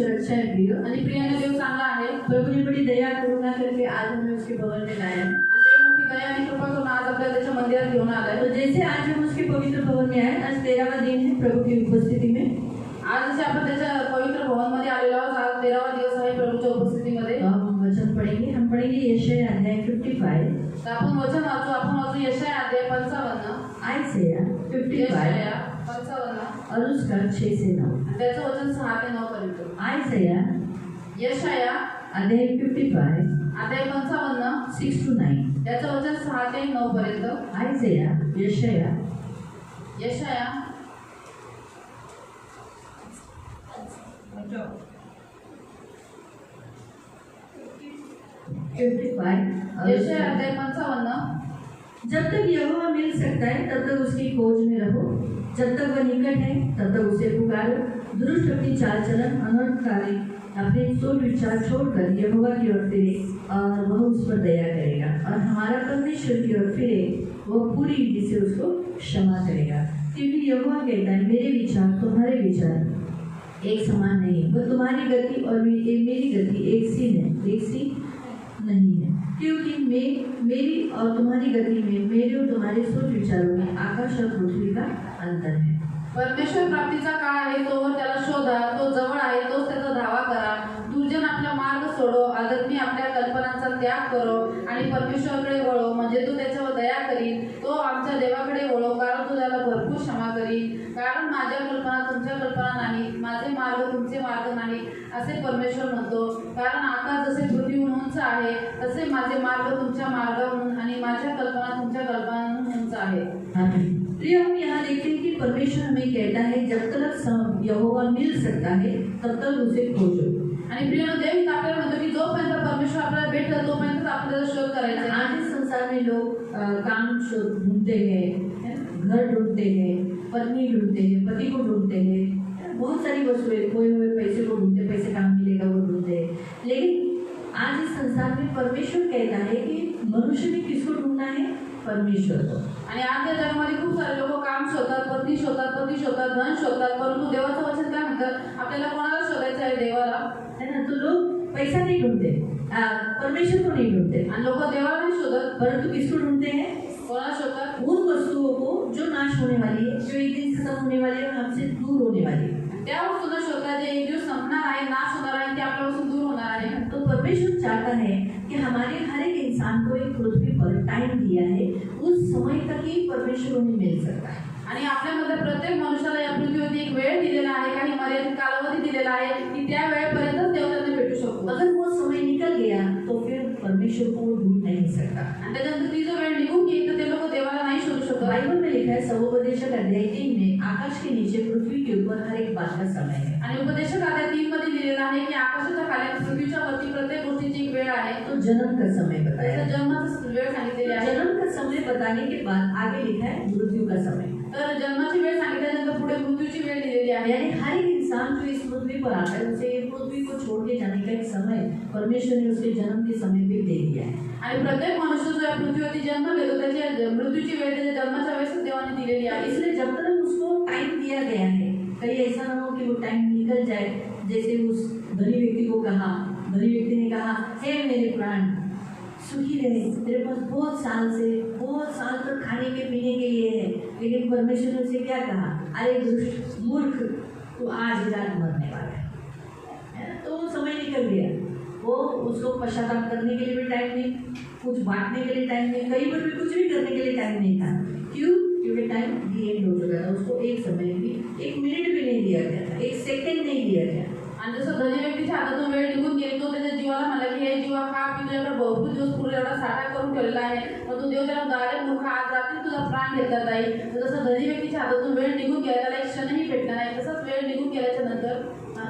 परमेश्वर अच्छा है प्रियो। आणि प्रियाने देव चांगला आहे। प्रभु ने बड़ी दया करुणा करके आज हमें उसके भवन में लाया। आणि देव मोठी दया आणि कृपा करून आज आपल्याला त्याच्या मंदिरात घेऊन आलाय। तो जैसे आज हम उसके पवित्र भवन में आए, आज 13वां दिन है प्रभु की उपस्थिति में। आज जसे आपण त्याच्या पवित्र भवन मध्ये आलेलो आहोत, आज 13वा दिवस आहे प्रभूच्या उपस्थितीमध्ये। तो हम वचन पढ़ेंगे, हम पढ़ेंगे यशायाह अध्याय 55। तर आपण वचन वाचू यशायाह अध्याय 55, आयसाया 55 और उसका 6 से 9। त्याचं वचन 6 ते 9 पर्यंत। आयसाया यशायाह अध्याय 55 अध्याय 55 6 to 9। त्याचं वचन 6 ते 9 पर्यंत। आयसाया यशायाह 55 यशायाह अध्याय 55। जब तक यहोवा मिल सकता है तब तक उसकी खोज में रहो, जब तक वह निकट है तब तक उसे पुकारो। दुष्ट अपनी चाल चलन अनर्थकारी अपने सोच विचार छोड़कर यहोवा की ओर फिरे और वह उस पर दया करेगा, और हमारा परमेश्वर की ओर फिरे वह पूरी रीति से उसको क्षमा करेगा। क्योंकि यहोवा कहता है, मेरे विचार तुम्हारे विचार एक समान नहीं, वह तुम्हारी गति और मेरी गति एक सी नहीं है। क्योंकि मेरी और तुम्हारी गति में, मेरे और तुम्हारे सोच विचारों में आकाश और पृथ्वी का अंतर है। परमेश्वर प्राप्तीचा काळ आहे, तोवर त्याला शोधा, तो जवळ आहे, तोच त्याचा धावा करा। दुर्जन आपला मार्ग सोडो, आदमी आपल्या कल्पनांचा त्याग करो आणि परमेश्वराकडे वळो, म्हणजे तो त्याच्यावर दया करील। तो आमच्या देवाकडे वळो, कारण तो त्याला भरपूर क्षमा करील। कारण माझ्या कल्पना तुमच्या कल्पना नाहीत, माझे मार्ग तुमचे मार्ग नाहीत, असे परमेश्वर म्हणतो। कारण आकाश जसे पृथ्वीहून उंच आहे, तसे माझे मार्ग तुमच्या मार्गाहून आणि माझ्या कल्पना तुमच्या कल्पनाहून उंच आहे। आमीन। प्रिय, हम यहाँ देखते हैं कि परमेश्वर हमें कहता है, जब तक यहोवा मिल सकता है तब तक उसे खोजो। आणि प्रियानो, देव आपल्याला म्हणतो की जोपर्यंत परमेश्वर आपल्याला भेटतो तोपर्यंत आपल्याला शोध करायचा आहे। आज इस संसार में लोग काम ढूंढते हैं, घर ढूंढते हैं, पत्नी ढूंढते हैं, पति को ढूंढते हैं, बहुत सारी वस्तुएं, खोए हुए पैसे को ढूंढते, पैसे कहाँ मिलेगा वो ढूंढते हैं। लेकिन आज इस संसार में परमेश्वर कहता है कि मनुष्य ने किसको ढूंढना है? परमेश्वर को। आणि आज या जगामध्ये खूप सारे लोक काम शोधतात, पत्नी शोधतात, पती शोधतात, धन शोधतात, परंतु देवाचं वचन काय म्हणतं? आपल्याला कोणाला शोधायचं आहे? देवाला, है ना। तो लोग पैसा नहीं ढूंढते, परमेश्वर को नहीं ढूंढते, आणि लोक देवाला नाही शोधत, परंतु किसको ढूंढते हैं? कोणाला शोधतात? उन वस्तुओं को जो नाश होने वाली है, जो एक दिन खत्म होने वाली है और हमसे दूर होने वाली है। त्या वस्तूंना शोधतात जे एक दिवस संपणार आहे, नाश होणार आहे, ते आपल्यापासून दूर होणार आहे। तो परमेश्वर चाहता है कि हमारे हर एक इंसान को एक पृथ्वी पर टाइम दिया है, उस समय तक ही परमेश्वर उन्हें मिल सकता है। आणि आपल्यामध्ये प्रत्येक मनुष्याला या पृथ्वीवरती एक वेळ दिलेला आहे, काही मर्यादित कालावधी दिलेला आहे की त्या वेळेपर्यंतच देव त्यांना भेटू शकतो। अगर वो समय निकल गया तो फिर परमेश्वर को वो ढूंढ नहीं सकता। आणि त्याच्यानंतर ती जो वेळ निघून गेली तर ते लोक देवाला नाही शोधू शकत। बाइबल में लिखा है, सवोपदेशक अध्याय 3 में, आकाश के नीचे पृथ्वी के ऊपर हर एक बात का समय है। आणि उपदेशक अध्याय 3 मध्ये लिहिलेलं आहे की आकाशाच्या खाली पृथ्वीच्या वरती प्रत्येक गोष्टीची एक वेळ आहे। तो जन्म का समय बताया, त्याचा जन्माचा वेळ सांगितलेली आहे। जन्म का समय बताने के बाद आगे लिखा है मृत्यू का समय। तर जन्माची वेळ सांगितल्यानंतर पुढे मृत्यूची वेळ दिलेली आहे। यानी हर एक इंसान जो इस पृथ्वी पर आता है, उसे इस पृथ्वी को छोड़ के जाने का एक समय परमेश्वर ने उसके जन्म के समय पे दे दिया है। आणि प्रत्येक मनुष्य जो या पृथ्वीवरती जन्म घेतो त्याच्या मृत्यूची वेळ त्याच्या जन्माच्या वेळेस देवाने दिलेली आहे। इसलिए जब तक उसको टाइम दिया गया है, कहीं ऐसा ना हो कि वो टाइम निकल जाए। जैसे उस धनी व्यक्ति को कहा, धनी व्यक्ति ने कहा, हे मेरे प्राण सुखी रहे, तेरे पास बहुत साल तक खाने के पीने के लिए है। लेकिन परमेश्वर ने उसे क्या कहा? अरे दुष्ट मूर्ख, तू आज ही रात मरने वाला है। तो वो समय निकल गया, वो उसको पश्चाताप करने के लिए भी टाइम नहीं, कुछ बांटने के लिए टाइम नहीं, कहीं पर भी कुछ भी करने के लिए टाइम नहीं था। क्यों? क्योंकि टाइम एंड हो चुका था। उसको एक समय भी, एक मिनट भी नहीं दिया गया था, एक सेकंड नहीं दिया गया। आणि जसं धनी व्यक्तीच्या हातातून वेळ निघून गेली, तो त्याच्या जीवाला म्हणला की हे जीवा खा, मी तुझ्याकडे भरपूर दिवस पूर्वी एवढा साठा करून ठेवलेला आहे, मग तू देव त्याला दारे मूर्ख, आज रात्री तुझा प्राण घेतला जाईल। जसं धनी व्यक्तीच्या हातातून वेळ निघून गेला, त्याला एक क्षणही भेटला नाही। तसंच वेळ निघून गेल्याच्या नंतर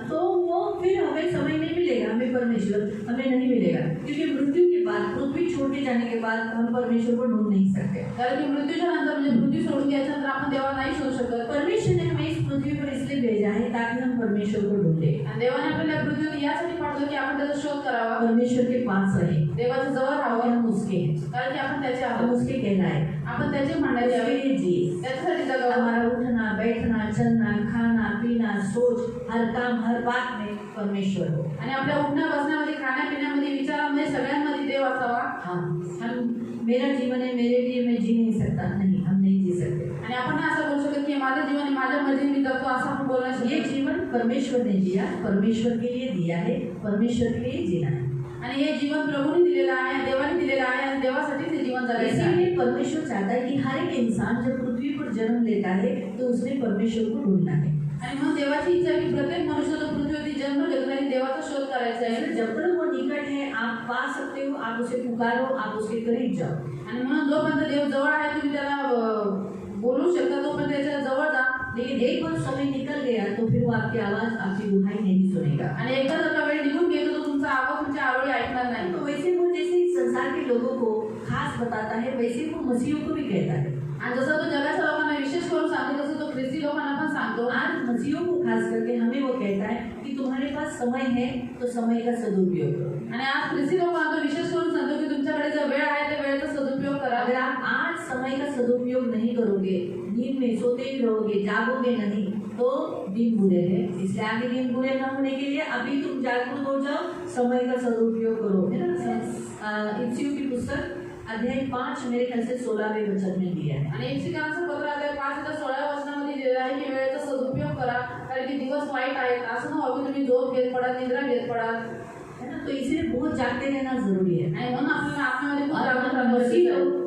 तो वो फिर हमें समय नहीं मिलेगा, हमें परमेश्वर हमें नहीं मिलेगा। क्योंकि मृत्यु के बाद, पृथ्वी छोड़ के जाने के बाद हम परमेश्वर को ढूंढ नहीं सकते। कारण की मृत्यूच्या नंतर म्हणजे पृथ्वी सोडून गेल्यानंतर आपण देवाला नाही शोधू शकत। परमेश्वर ने हमें इस पृथ्वी पर इसलिए भेजा है ताकि हम परमेश्वर को ढूंढे। आणि देवाने आपल्याला पृथ्वीवर यासाठी पाठवलं की आपण त्याचा शोध करावा, परमेश्वर के पास रहे, देवाच्या जवळ और राहावं, हम उसके हैं, कारण की आपण त्याचे हम आहोत, उसके कहलाए। आपण त्याचे म्हणण्यात उसके यावे, लिए जिए। त्याच्यासाठी जगावं। हमारा उठना बैठना चलना खाना पीना सोच हर काम हर बात में परमेश्वर हो। आणि आपल्या उठण्या बसण्यामध्ये खाण्यापिण्यामध्ये विचारांमध्ये सगळ्यांमध्ये देव असावा। हम मेरा जीवन है मेरे लिए मैं जी नहीं सकता, नहीं हम नहीं जी सकते। आणि आपण नाही असं बोलू शकत की माझं जीवन आहे माझ्या मर्जीने मी जगतो असं आपण बोलू नाही ये शकत। जीवन परमेश्वर ने दिया, परमेश्वर के लिए दिया है, परमेश्वर के लिए जीना है। आणि हे जीवन प्रभूने दिलेलं आहे, देवाने दिलेलं आहे आणि देवासाठी ते जीवन जगायचं आहे। इसीलिए परमेश्वर चाहता है कि हर एक इंसान जब पृथ्वी पर जन्म लेता है तो उसने परमेश्वर को ढूंढना है। आणि मग देवाची इच्छा आहे की प्रत्येक मनुष्य जो पृथ्वीवरती जन्म घेतला आहे देवाचा शोध करायचा आहे। जब तक वो निकट है आप पा सकते हो, आप उसे पुकारो, आप उसके करीब जाओ। आणि म्हणून जोपर्यंत देव जवळ आहे तुम्ही त्याला बोलू शकता तोपर्यंत त्याच्या जवळ जा। लेकिन एक बार समय निकल गया तो फिर वो आपकी आवाज आपकी दुहाई नहीं सुनेगा। आणि एकदा जर का वेळ निघून गेलो तो तुमचा आवाज तुमच्या आवडी ऐकणार नाही। तो वैसे वो जैसे इस संसार के लोगों को खास बताता है वैसे वो मसीहों को भी कहता है। आणि जसं तो जगाच्या लोकांना विशेष करून सांगतो तसं तो ख्रिस्ती लोकांना पण सांगतो। आज मसीहों को खास करके हमें वो कहता है कि तुम्हारे पास समय है तो समय का सदुपयोग करो। आणि आज ख्रिस्ती लोकांना तो विशेष करून सांगतो की तुमच्याकडे जो वेळ आहे त्या वेळेचा सदुपयोग करा। अगर आप आज समय का सदुपयोग नहीं करोगे, नींद में सोते ही रहोगे, जागोगे नहीं तो दिन बुरे हैं। इसलिए आगे दिन बुरे न होने के लिए अभी तुम जागरूक हो जाओ, समय का सदुपयोग करो, है ना। इफ्सियों की पुस्तक अध्याय 5 मेरे ख्याल से 16वें वचन में दिया है। आणि इफ्सिकांचं पत्र अध्याय 5 च्या 16व्या वचनामध्ये दिलेलं आहे की वेळेचा सदुपयोग करा कारण की दिवस वाईट आहेत। असं न हो की तुम्ही झोप घेत पडाल, निद्रा घेत पडाल, है ना। तो इसलिए बहुत जागते रहना जरूरी है आणि म्हणून आपल्याला आत्म्यामध्ये खूप और जागरूक राहणं मसीह गरजेचं आहे। लोग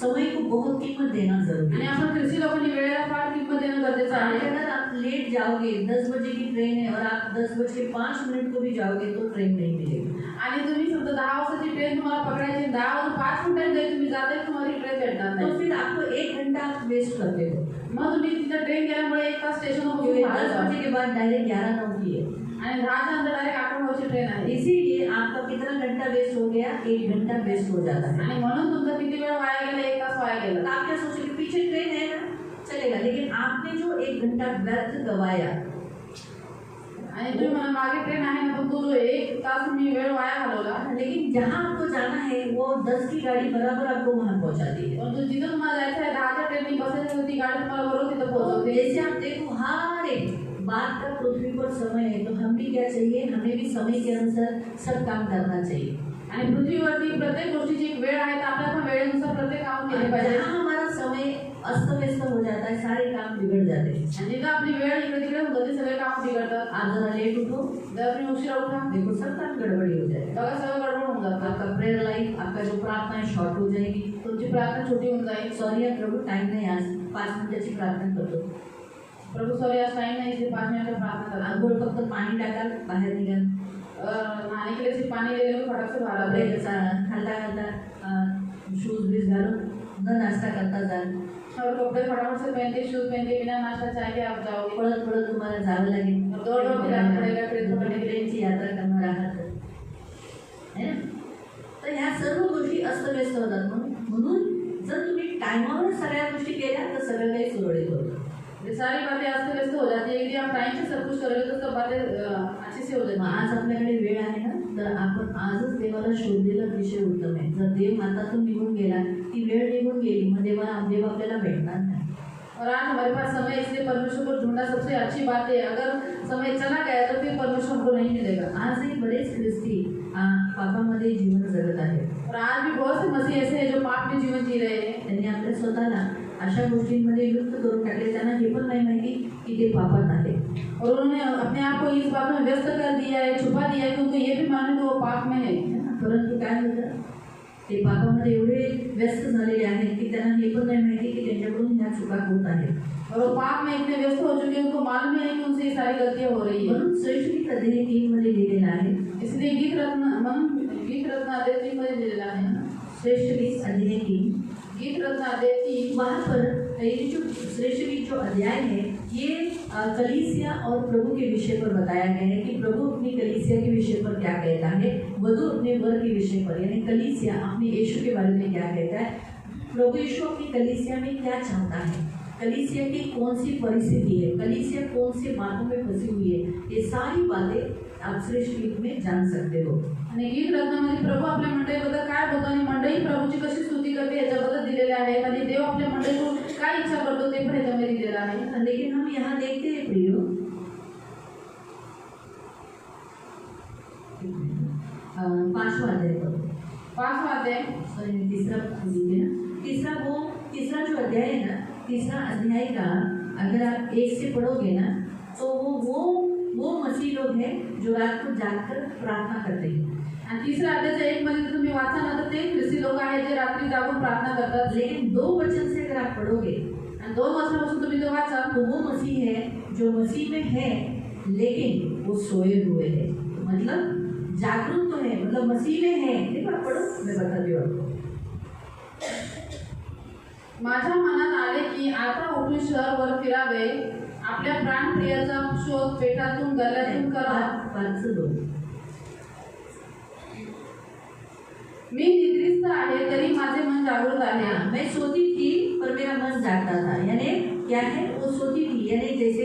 समय को बहुत कीमत देना जरूरी आणि है। आपण ख्रिस्ती लोकांनी वेळेला फार किंमत देणं गरजेचं आज आहे। अगर आप लेट जाओगे, 10 बजे की ट्रेन है और आप 10:05 को भी जाओगे तो ट्रेन नहीं मिलेगी। आणि तुम्ही समजा 10 वाजताची ट्रेन तुम्हाला पकडायची 10 वाजून 5 मिनिटांनी जरी तुम्ही जाताय तुम्हाला ट्रेन भेटणार तो नाही। फिर आपको 1 घंटा वेस्ट करते हो, मग तुम्ही तिथं ट्रेन गेल्यामुळे 1 तास स्टेशनवर क्योंकि उभे 10 राहाल। बजे के बाद डायरेक्ट 11:09 की है। आणि 10च्या नंतर डायरेक्ट 8:09 ट्रेन आहे। इसीलिए आपका कितना घंटा वेस्ट हो गया, 1 घंटा वेस्ट हो जाता है। आणि म्हणून तुमचा किती वेळ वाया गेला, 1 तास वाया गेला। तो आप क्या सोचोगे पीछे ट्रेन है ना चलेगा, लेकिन आपने जो 1 घंटा व्यर्थ गवाया, आणि तुम्ही म्हणा मागे ट्रेन आहे ना पण तो जो 1 तास तुम्ही वेळ वाया घालवला, लेकिन जहाँ आपको जाना है वो 10 की गाड़ी बराबर आपको वहाँ पहुँचाती है। परंतु जिथं तुम्हाला जायचं आहे 10च्या ट्रेननी बसायचं ती गाडी तुम्हाला बरोबर तिथं तो पोहोचवते। जैसे आप देखो हर एक बात का पृथ्वी पर समय है, तो हम भी क्या चाहिए, हमें भी समय के अनुसार सब काम करना चाहिए। आणि पृथ्वीवरती प्रत्येक गोष्टीची एक वेळ आहे तर आपल्या पण वेळेनुसार प्रत्येक काम केले पाहिजे। जहाँ हमारा समय अस्त व्यस्त हो जाता है सारे काम बिगड़ जाते हैं। आणि जिथं आपली वेळ इकडे तिकडे होतं ते सगळे काम बिघडतात। आप जरा लेट उठो, जर तुम्ही उशिरा उठा देखो सब काम गड़बड़ी हो जाएगा। बघा सगळं गडबड होऊन जातं। आपका प्रेयर लाइफ, आपका जो प्रार्थना है शॉर्ट हो जाएगी। तुमची प्रार्थना छोटी होऊन जाईल। सॉरी यार प्रभु टाइम नहीं, आज 5 मिनिटाची प्रार्थना करतो। प्रभू सॉरी आज टाइम नाही इथे 5 मिनिटं प्रार्थना करा। आंघोळ फक्त पाणी टाकाल, बाहेर निघाल, नहाने के लिए सिर्फ पानी ले लो फटाक से बाहर आ कपडे जाओ। घालता शूज बीज घालून न नाश्ता करता जाल, और कपड़े फटाफट से पहन के शूज पहन के बिना नाश्ता चाय के आप जाओगे। पळत पळत तुम्हाला जावं लागेल, दौड़ के जाना पड़ेगा ट्रेन पकड़ने के लिए। ट्रेनची यात्रा करणार आहात है ना। तर ह्या सर्व गोष्टी अस्तव्यस्त होतात। म्हणून जर तुम्ही टायमावर सगळ्या गोष्टी केल्या तर सगळं काही सुरळीत होतं। ये सारी बातें अस्त व्यस्त हो जाती है। यदि आप टाइम से सब कुछ करोगे तो सब बातें अच्छे से हो जाती हैं। आज आपल्याकडे वेळ आहे ना, तर आपण आजच देवाला शोधलेला विषय उत्तम आहे। जर देव हातातून निघून गेला, ती वेळ निघून गेली, मग देव आपल्याला भेटणार नाही। और आज हमारे पास समय है, इसलिए परमेश्वर को ढूंढना सबसे अच्छी बात है। अगर समय चला गया तो फिर परमेश्वर को नहीं मिलेगा। आजही बरेच ख्रिस्ती पापामध्ये जीवन जगत आहेत और आज भी बहुत से मसीह ऐसे हैं जो पाप में जीवन जी रहे हैं। त्यांनी आपल्या स्वतःला अशा गोष्टींमध्ये युक्त करून टाकले, त्यांना हे पण नाही माहिती की ते पापात आहे। और उन्होंने अपने आप को इस बात में व्यस्त कर दिया है, छुपा दिया है कि उनको ये भी मालूम है वो पाप में है। परंतु काय होतं, ते पापामध्ये एवढे व्यस्त झालेले आहेत की त्यांना हे पण नाही माहिती की त्यांच्याकडून ह्या चुका होत आहेत। और वो पाप में इतने व्यस्त हो चुके हैं उनको मालूम ही नहीं कि उनसे ये सारी गलतियां हो रही है। म्हणून श्रेष्ठ गीत अध्याय 3 मध्ये लिहिलेलं आहे, इसलिए गीत रत्न अध्याय 3 मध्ये दिलेला आहे। श्रेष्ठ गीत अध्याय 3, गीत रत्न अध्याय 3 वहाँ पर ये जो श्रेष्ठ गीत जो अध्याय है ये कलीसिया और प्रभु के विषय पर बताया गया है कि प्रभु अपनी कलीसिया के विषय पर क्या कहता है, वधू अपने वर के विषय पर, यानी कलीसिया अपने यीशु के बारे में क्या कहता है, प्रभु यीशु अपनी कलीसिया में क्या चाहता है। कलीसिया की कौन सी परिस्थिति है, कलीसिया कौन सी बातों में फंसी हुई है, ये सारी बातें आप श्रेष्ठ गीत में जान सकते हो। आणि गीत रत्नामध्ये प्रभू आपल्या मंडळीबद्दल काय बोलतो आणि मंडळी प्रभूची कशी स्तुती करते याच्याबद्दल दिलेले आहे आणि देव आपल्या मंडळीतून काय इच्छा करतो ते पण याच्यामध्ये दिलेलं आहे। लेकिन हम यहाँ देखते हैं प्रियो, 5वां अध्याय पढ़ो। 5वां अध्याय, सॉरी तीसरा बोलिए ना, तीसरा जो अध्याय है ना, तीसरा अध्याय का अगर आप 1 से पढ़ोगे ना तो वो मसीह लोग हैं जो रात को जागकर प्रार्थना करते हैं। आणि तिसऱ्या अध्यायाच्या 1 मध्ये तुम्ही वाचा ना तर ते ख्रिस्ती लोक आहेत जे रात्री जागून प्रार्थना करतात। लेकिन 2 वचन से अगर आप पढ़ोगे आणि 2 वर्षापासून तुम्ही तो वाचा तो वो मसीह है जो मसीह में है लेकिन वो सोए हुए है, मतलब जागरूक तो है, मतलब मसीह में है। देखो आप पढ़ो, मैं बताती हूँ आपको। माझ्या मनात आले की आता उठून शहरवर फिरावे, आपल्या प्राणप्रियाचा शोध पेटातून गल्ल्यातून करावा। 5 से 2। मी निद्रिस्त आहे तरी माझे मन जागृत आहे। मैं सोती थी पर मेरा मन जागता था, यानी क्या है, वो सोती थी यानी जैसे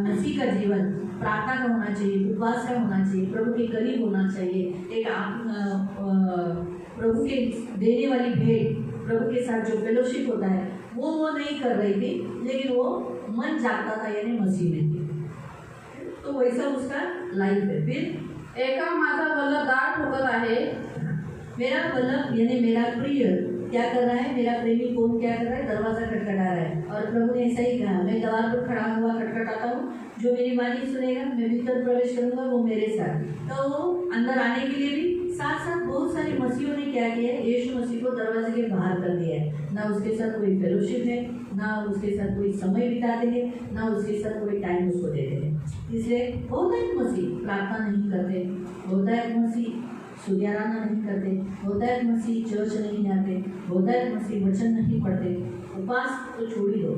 मसीह का जीवन प्रार्थना का होना चाहिए, उपवास का होना चाहिए, प्रभु के करीब होना चाहिए, एक प्रभु के देने वाली भेंट, प्रभु के साथ जो फेलोशिप होता है वो नहीं कर रही थी, लेकिन वो मन जागता था यानी मसीह में थी। तो वैसा उसका लाइफ है। फिर एका माझा वल्लभ दार ठोकत आहे, मेरा वल्लभ यानी मेरा प्रिय क्या कर रहा है, मेरा प्रेमी कौन क्या कर रहा है, दरवाजा खटखटा रहा है। और प्रभु ने ऐसा ही कहा, मैं द्वार पर खड़ा हुआ खटखटाता हूँ, जो मेरी वाणी सुनेगा मैं भीतर प्रवेश करूंगा वो मेरे साथ। तो वो अंदर आने के लिए भी साथ साथ बहुत सारे मसीहों ने क्या किया है, यीशु मसीह को दरवाजे के बाहर कर दिया है। ना उसके साथ कोई फेलोशिप है, ना उसके साथ कोई समय बिताते हैं, ना उसके साथ कोई टाइम उसको देते हैं। इसलिए बहुतायत मसीह प्रार्थना नहीं करते, बहुतायत मसीह सुधियाराना नहीं करते, बहुतायत मसीह चर्च नहीं आते, बहुतायत मसीह वचन नहीं पढ़ते, उपवास तो छोड़ ही दो,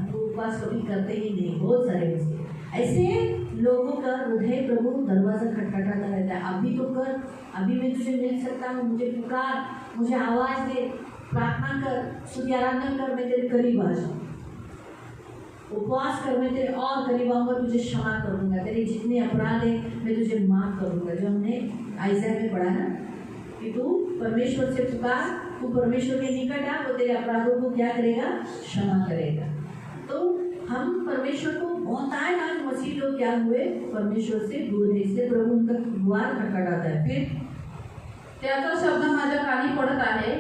तो उपवास कभी करते ही नहीं। बहुत सारे मसीह ऐसे लोगों का हृदय प्रभु दरवाजा खटखटाता रहता है, अभी तो कर, अभी मैं तुझे मिल सकता हूँ, मुझे पुकार, मुझे आवाज़ दे, प्रार्थना कर, स्तुति आराधना कर, मैं तेरे करीब आ जाऊँ, उपवास कर, मैं तेरे और करीब आऊँगा, तुझे क्षमा करूँगा, तेरे जितने अपराध है मैं तुझे माफ करूँगा। जो हमने आयशा में पढ़ा ना कि तू परमेश्वर से पुकार, तू परमेश्वर के निकट आ, वो तेरे अपराधों को क्या करेगा, क्षमा करेगा। तो हम परमेश्वर को बहुत आए, आज मसीह लोग क्या हुए, परमेश्वर से दूर है, इसलिए प्रभु उनका द्वार खटखटाता है। फिर त्याचा शब्द माझ्या कानी पडत आहे,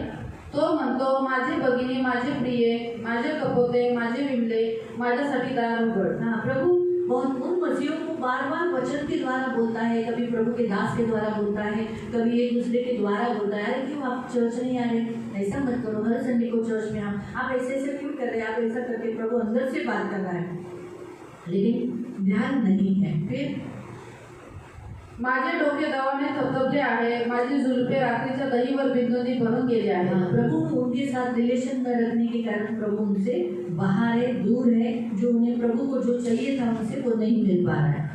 तो म्हणतो माझे भगिनी, माझे प्रिय, माझे कपोते, माझे विमले, माझ्यासाठी दार उघड। हाँ, प्रभु बहुत उन मसीहों को बार बार वचन के द्वारा बोलता है, कभी प्रभु के दास के द्वारा बोलता है, कभी एक दूसरे के द्वारा बोलता है, अरे क्यों आप चर्च नहीं आ रहे, ऐसा मत करो, हर संडे को चर्च में आप ऐसे ऐसे क्यों कर रहे हैं, आप ऐसा करके प्रभु अंदर से बात कर रहा है, लेकिन ध्यान नहीं है। फिर माझे डोके दवाने थपथपले आहे, माझी जुल्फे रात्रीच्या दहीवर बिंदूंनी भरून गेले आहे। प्रभु उनके साथ रिलेशन न रखने के कारण प्रभु उनसे बाहर है, दूर है, जो उन्हें प्रभु को जो चाहिए था उनसे वो नहीं मिल पा रहा है।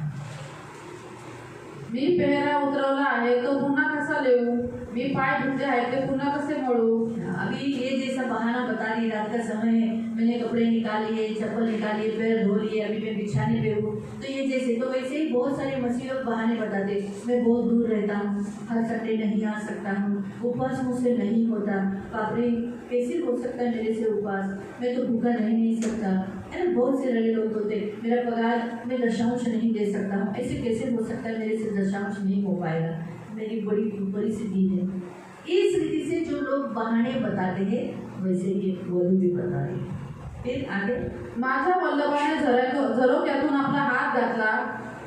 मी पेहरा उतरवला आहे, तो पुन्हा कसा लेऊ, मी पाय धुतले आहेत ते पुन्हा कसे मळू। अभी ये जैसा बहाना बता रही, रात का समय है, मैंने कपड़े निकाल लिए, चप्पल निकाली, पैर धो लिए, अभी मैं बिछाने पे हूँ, तो ये जैसे, तो वैसे ही बहुत सारे मसीह लोग बहाने बताते, मैं बहुत दूर रहता हूँ, हर संडे नहीं आ सकता हूँ, उपवास मुझसे नहीं होता, बापरे कैसे हो सकता है मेरे से उपवास, मैं तो भूखा नहीं सकता, है ना। बहुत से रड़े लोग होते, मेरा पगार मैं दशांश नहीं दे सकता हूँ, ऐसे कैसे हो सकता है, मेरे से दशांश नहीं हो पाएगा, मेरी बड़ी परिस्थिति है। इस रीति से जो लोग बहाने बताते हैं वैसे ये वधू भी बता रही है। फिर आगे, माझ्या वल्लभाने झरोक्यातून आपला हात घातला,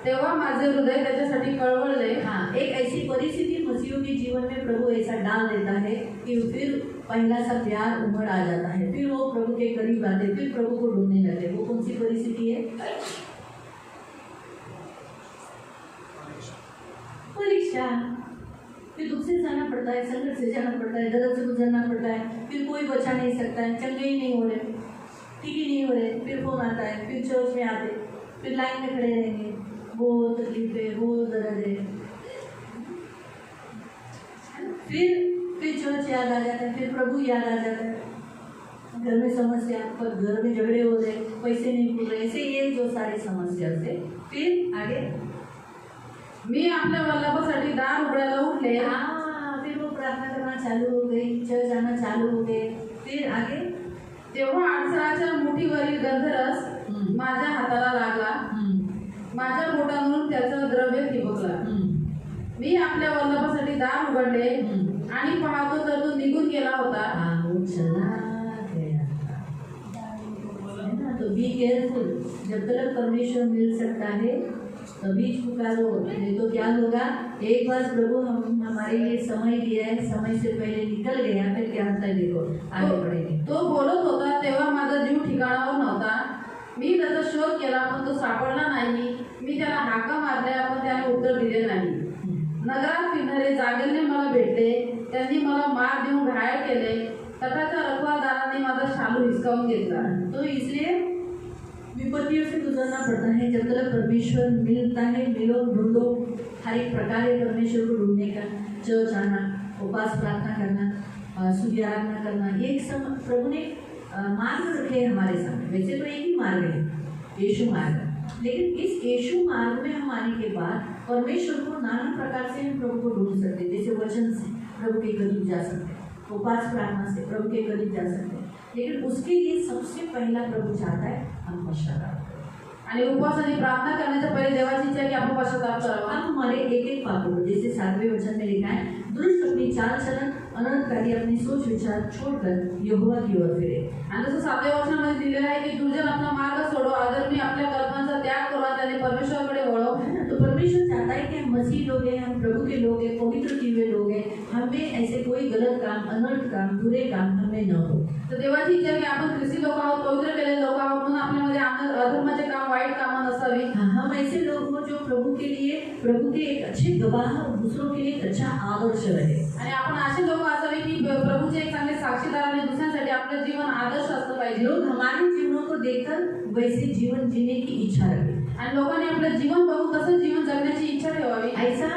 तेव्हा माझे हृदय त्याच्यासाठी कळवळले। हाँ, एक ऐसी परिस्थिति मसीहों के जीवन में प्रभु ऐसा डाल देता है कि फिर पहला सा प्यार उमड़ आ जाता है, फिर वो प्रभु के करीब आते, फिर प्रभु को ढूंढने लगते। वो कौन सी परिस्थिति है, परीक्षा, फिर दुख से जाना पड़ता है, संकट से जाना पड़ता है, दर्द से गुजरना पड़ता है, फिर कोई बचा नहीं सकता है, चंगे ही नहीं हो रहे, ठीक ही नहीं हो रहे, फिर फोन आता है, फिर चर्च में आते, फिर लाइन में खड़े रहेंगे, वो तकलीफ है, वो दर्द है, फिर चर्च याद आ जाता है, फिर प्रभु याद आ जाता है, घर में समस्या, पर घर में झगड़े हो रहे, पैसे नहीं मिल रहे, ऐसे ये जो सारी समस्या थे। फिर आगे मी आपल्या वल्लभासाठी दार उघडायला उठले। फिर वो प्रार्थना करना चालू हो गई, चर्च जाना चालू हो गए। फिर आगे तेव्हा अडसराच्या मुठीवरील गंधरस माझ्या हाताला लागला, माझ्या बोटांवरून त्याचं द्रव्य ठिबकला। मी आपल्या वल्लभासाठी दार उघडले आणि पाहतो तर तो निघून गेला होता। वो चला गया है ना। तो बी केयरफुल, जब तक परमेश्वर मिल सकता है तभी पुकारो, नहीं तो क्या होगा। एक बार प्रभु हम हमारे लिए समय दिया है, समय से पहले निकल गया, फिर क्या होता है देखो आगे बढ़ेंगे। तो बोलत होता तेव्हा माझा जीव ठिकाणावर नव्हता। मी त्याचा शोध केला पण तो सापडला नाही। मी त्याला हाका मारल्या पण त्याने उत्तर दिले नाही। नगरात फिरणारे जागरणे मला भेटले, त्यांनी मला मार देऊन घायल केले। तटाच्या रखवालदाराने माझा शालू हिसकावून घेतला। तो इसलिए विपत्तियों से गुजरना पड़ता है। जब तक परमेश्वर मिलता है, मिलो ढूंढो, हर एक प्रकार है परमेश्वर को ढूंढने का। चर्च आना, उपवास प्रार्थना करना, सूर्य आराधना करना, ये एक सब प्रभु ने मार्ग रखे हमारे सामने। वैसे तो एक ही मार्ग है, यीशु मार्ग, लेकिन इस यीशु मार्ग में हम आने के बाद परमेश्वर को नाना प्रकार से हम प्रभु को ढूंढ सकते हैं। जैसे वचन से प्रभु के करीब जा सकते हैं, उपवास प्रार्थना से प्रभु के करीब जा सकते हैं, लेकिन उसके लिए सबसे पहला प्रभु चाहता है हम पश्चाताप करें। आणि उपवास आणि प्रार्थना करण्याच्या पहिले देवाची इच्छा आहे की आपण पश्चाताप करावा। हम हमारे एक एक पापों को, जैसे 7वें वचन में लिखा है, दुष्ट अपनी चाल चलन अनर्थकारी अपनी सोच विचार छोड़कर यहोवा की ओर फिरे। आणि जसं 7व्या वचनामध्ये दिलेलं आहे की दुर्जन अपना मार्ग सोडो, आदरणीय आपल्या कल्पनांचा त्याग करो, त्याने परमेश्वराकडे वळो। तो परमेश्वर चाहता है कि हम मसीह लोग हैं, हम प्रभु के लोग हैं, पवित्र किए हुए लोग हैं, हमें ऐसे कोई गलत काम, अनर्थ काम, बुरे काम हमें न हो। तर देवाची इच्छा आहे की आपण ख्रिस्ती लोक आहोत, पवित्र केलेले लोक आहोत, म्हणून आपल्यामध्ये अधर्माचे काम, वाईट कामं नसावी। हम ऐसे लोग हो जो प्रभु के लिए, प्रभु के एक अच्छे गवाह और दूसरों के लिए एक अच्छा आदर्श रहे। आणि आपण असे लोक असावे की प्रभूचे एक चांगले साक्षीदार आणि दुसऱ्यांसाठी आपलं जीवन आदर्श असलं पाहिजे। लोग हमारे जीवनों को देखकर वैसे जीवन जीने की इच्छा रखें, आणि लोकांनी आपलं जीवन बघून तसंच जीवन जगण्याची इच्छा ठेवावी। ऐसा